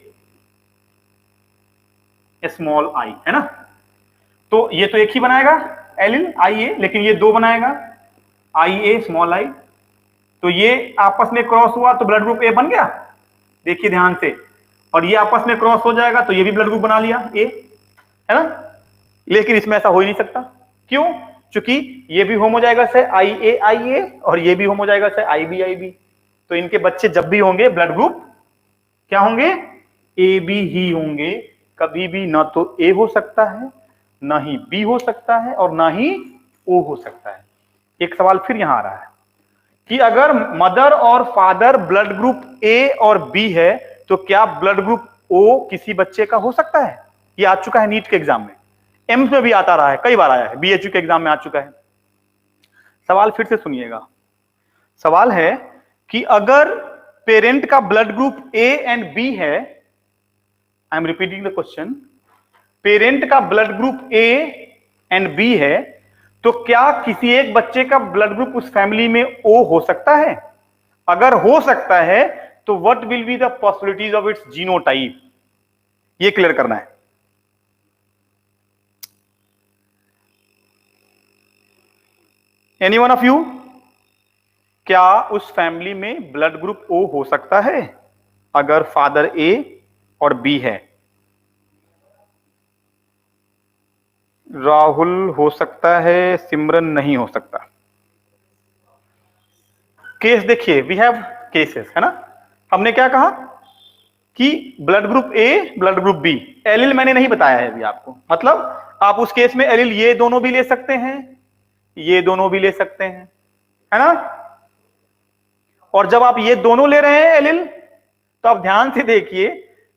small I, है ना, तो ये तो एक ही बनाएगा एलिल आई ए, लेकिन ये दो बनाएगा आई ए स्मॉल आई, तो ये आपस में क्रॉस हुआ तो ब्लड ग्रुप ए बन गया, देखिए ध्यान से, और ये आपस में क्रॉस हो जाएगा तो ये भी ब्लड ग्रुप बना लिया ए, है ना। लेकिन इसमें ऐसा हो ही नहीं सकता। क्यों? क्योंकि ये भी होमोजाइगस है आई ए और ये भी होमोजाइगस है आई बी, तो इनके बच्चे जब भी होंगे ब्लड ग्रुप क्या होंगे? ए बी ही होंगे। कभी भी ना तो ए हो सकता है, ना ही बी हो सकता है, और ना ही ओ हो सकता है। एक सवाल फिर यहां आ रहा है कि अगर मदर और फादर ब्लड ग्रुप ए और बी है तो क्या ब्लड ग्रुप ओ किसी बच्चे का हो सकता है? ये आ चुका है नीट के एग्जाम में, एम्स में भी आता रहा है, कई बार आया है, बीएचयू के एग्जाम में आ चुका है। सवाल फिर से सुनिएगा। सवाल है कि अगर पेरेंट का blood group A and B है, I am repeating the question, parent का blood group A and B है, तो क्या किसी एक बच्चे का ब्लड ग्रुप उस फैमिली में ओ हो सकता है? अगर हो सकता है तो what will be the possibilities of its genotype, ये क्लियर करना है। एनी वन ऑफ यू, क्या उस फैमिली में ब्लड ग्रुप ओ हो सकता है अगर फादर ए और बी है? राहुल हो सकता है, सिमरन नहीं हो सकता। केस देखिए, वी हैव केसेस, है ना। हमने क्या कहा कि blood group A blood group B, allele मैंने नहीं बताया है अभी आपको, मतलब आप उस केस में एलिल ये दोनों भी ले सकते हैं, ये दोनों भी ले सकते हैं, है ना। और जब आप ये दोनों ले रहे हैं एलिल, तो आप ध्यान से देखिए,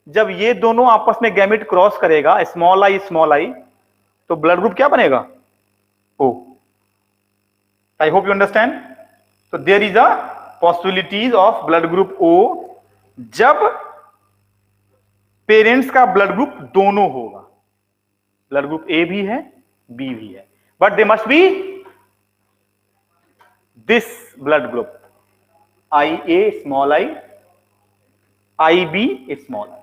जब ये दोनों आपस में गैमेट क्रॉस करेगा स्मॉल आई, तो ब्लड ग्रुप क्या बनेगा? O. I hope you understand. तो there is a possibilities of blood group O जब पेरेंट्स का ब्लड ग्रुप दोनों होगा, ब्लड ग्रुप ए भी है बी भी है, but they must be this blood group I A small I B small आई।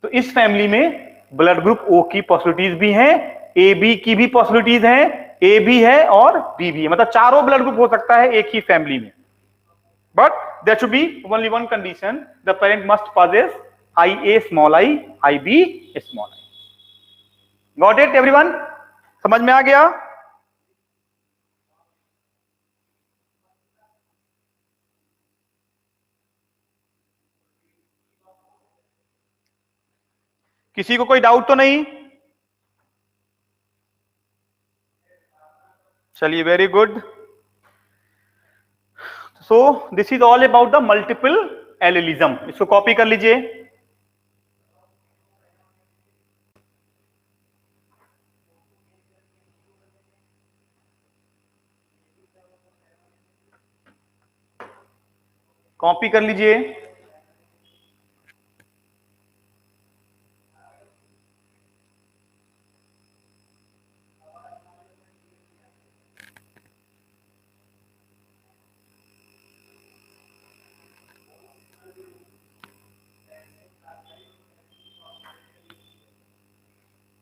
तो इस फैमिली में ब्लड ग्रुप ओ की पॉसिबिलिटीज भी हैं, ए बी की भी पॉसिबिलिटीज हैं, ए भी है और बी भी है, मतलब चारों ब्लड ग्रुप हो सकता है एक ही फैमिली में। But there should be only one condition, the parent must possess I A small I B small I. Got it everyone? समझ में आ गया? किसी को कोई डाउट तो नहीं? चलिए, very good. So this is all about the multiple allelism. इसको कॉपी कर लीजिए। कॉपी कर लीजिए।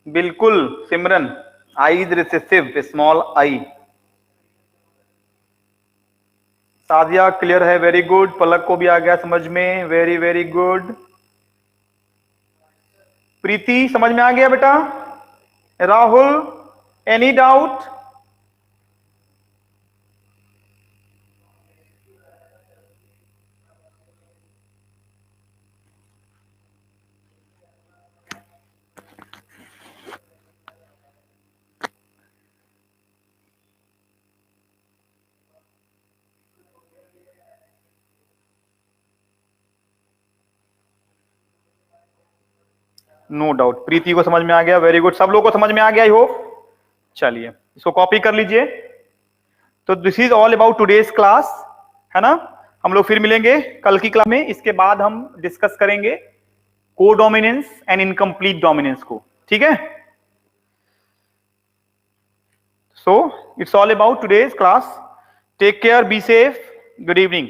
बिल्कुल Simran, I is recessive small i. Sadia clear है, वेरी गुड। पलक को भी आ गया समझ में, वेरी वेरी गुड। प्रीति समझ में आ गया बेटा? Rahul, any doubt? No doubt, Preeti को समझ में आ गया, वेरी गुड, सब लोग को समझ में आ गया आई होप। चलिए इसको कॉपी कर लीजिए। तो this is all about today's class, है ना। हम लोग फिर मिलेंगे कल की क्लास में, इसके बाद हम डिस्कस करेंगे कोडोमिनेंस एंड इनकम्प्लीट डोमिनेंस को, ठीक है। So it's all about today's class, take care, be safe, good evening.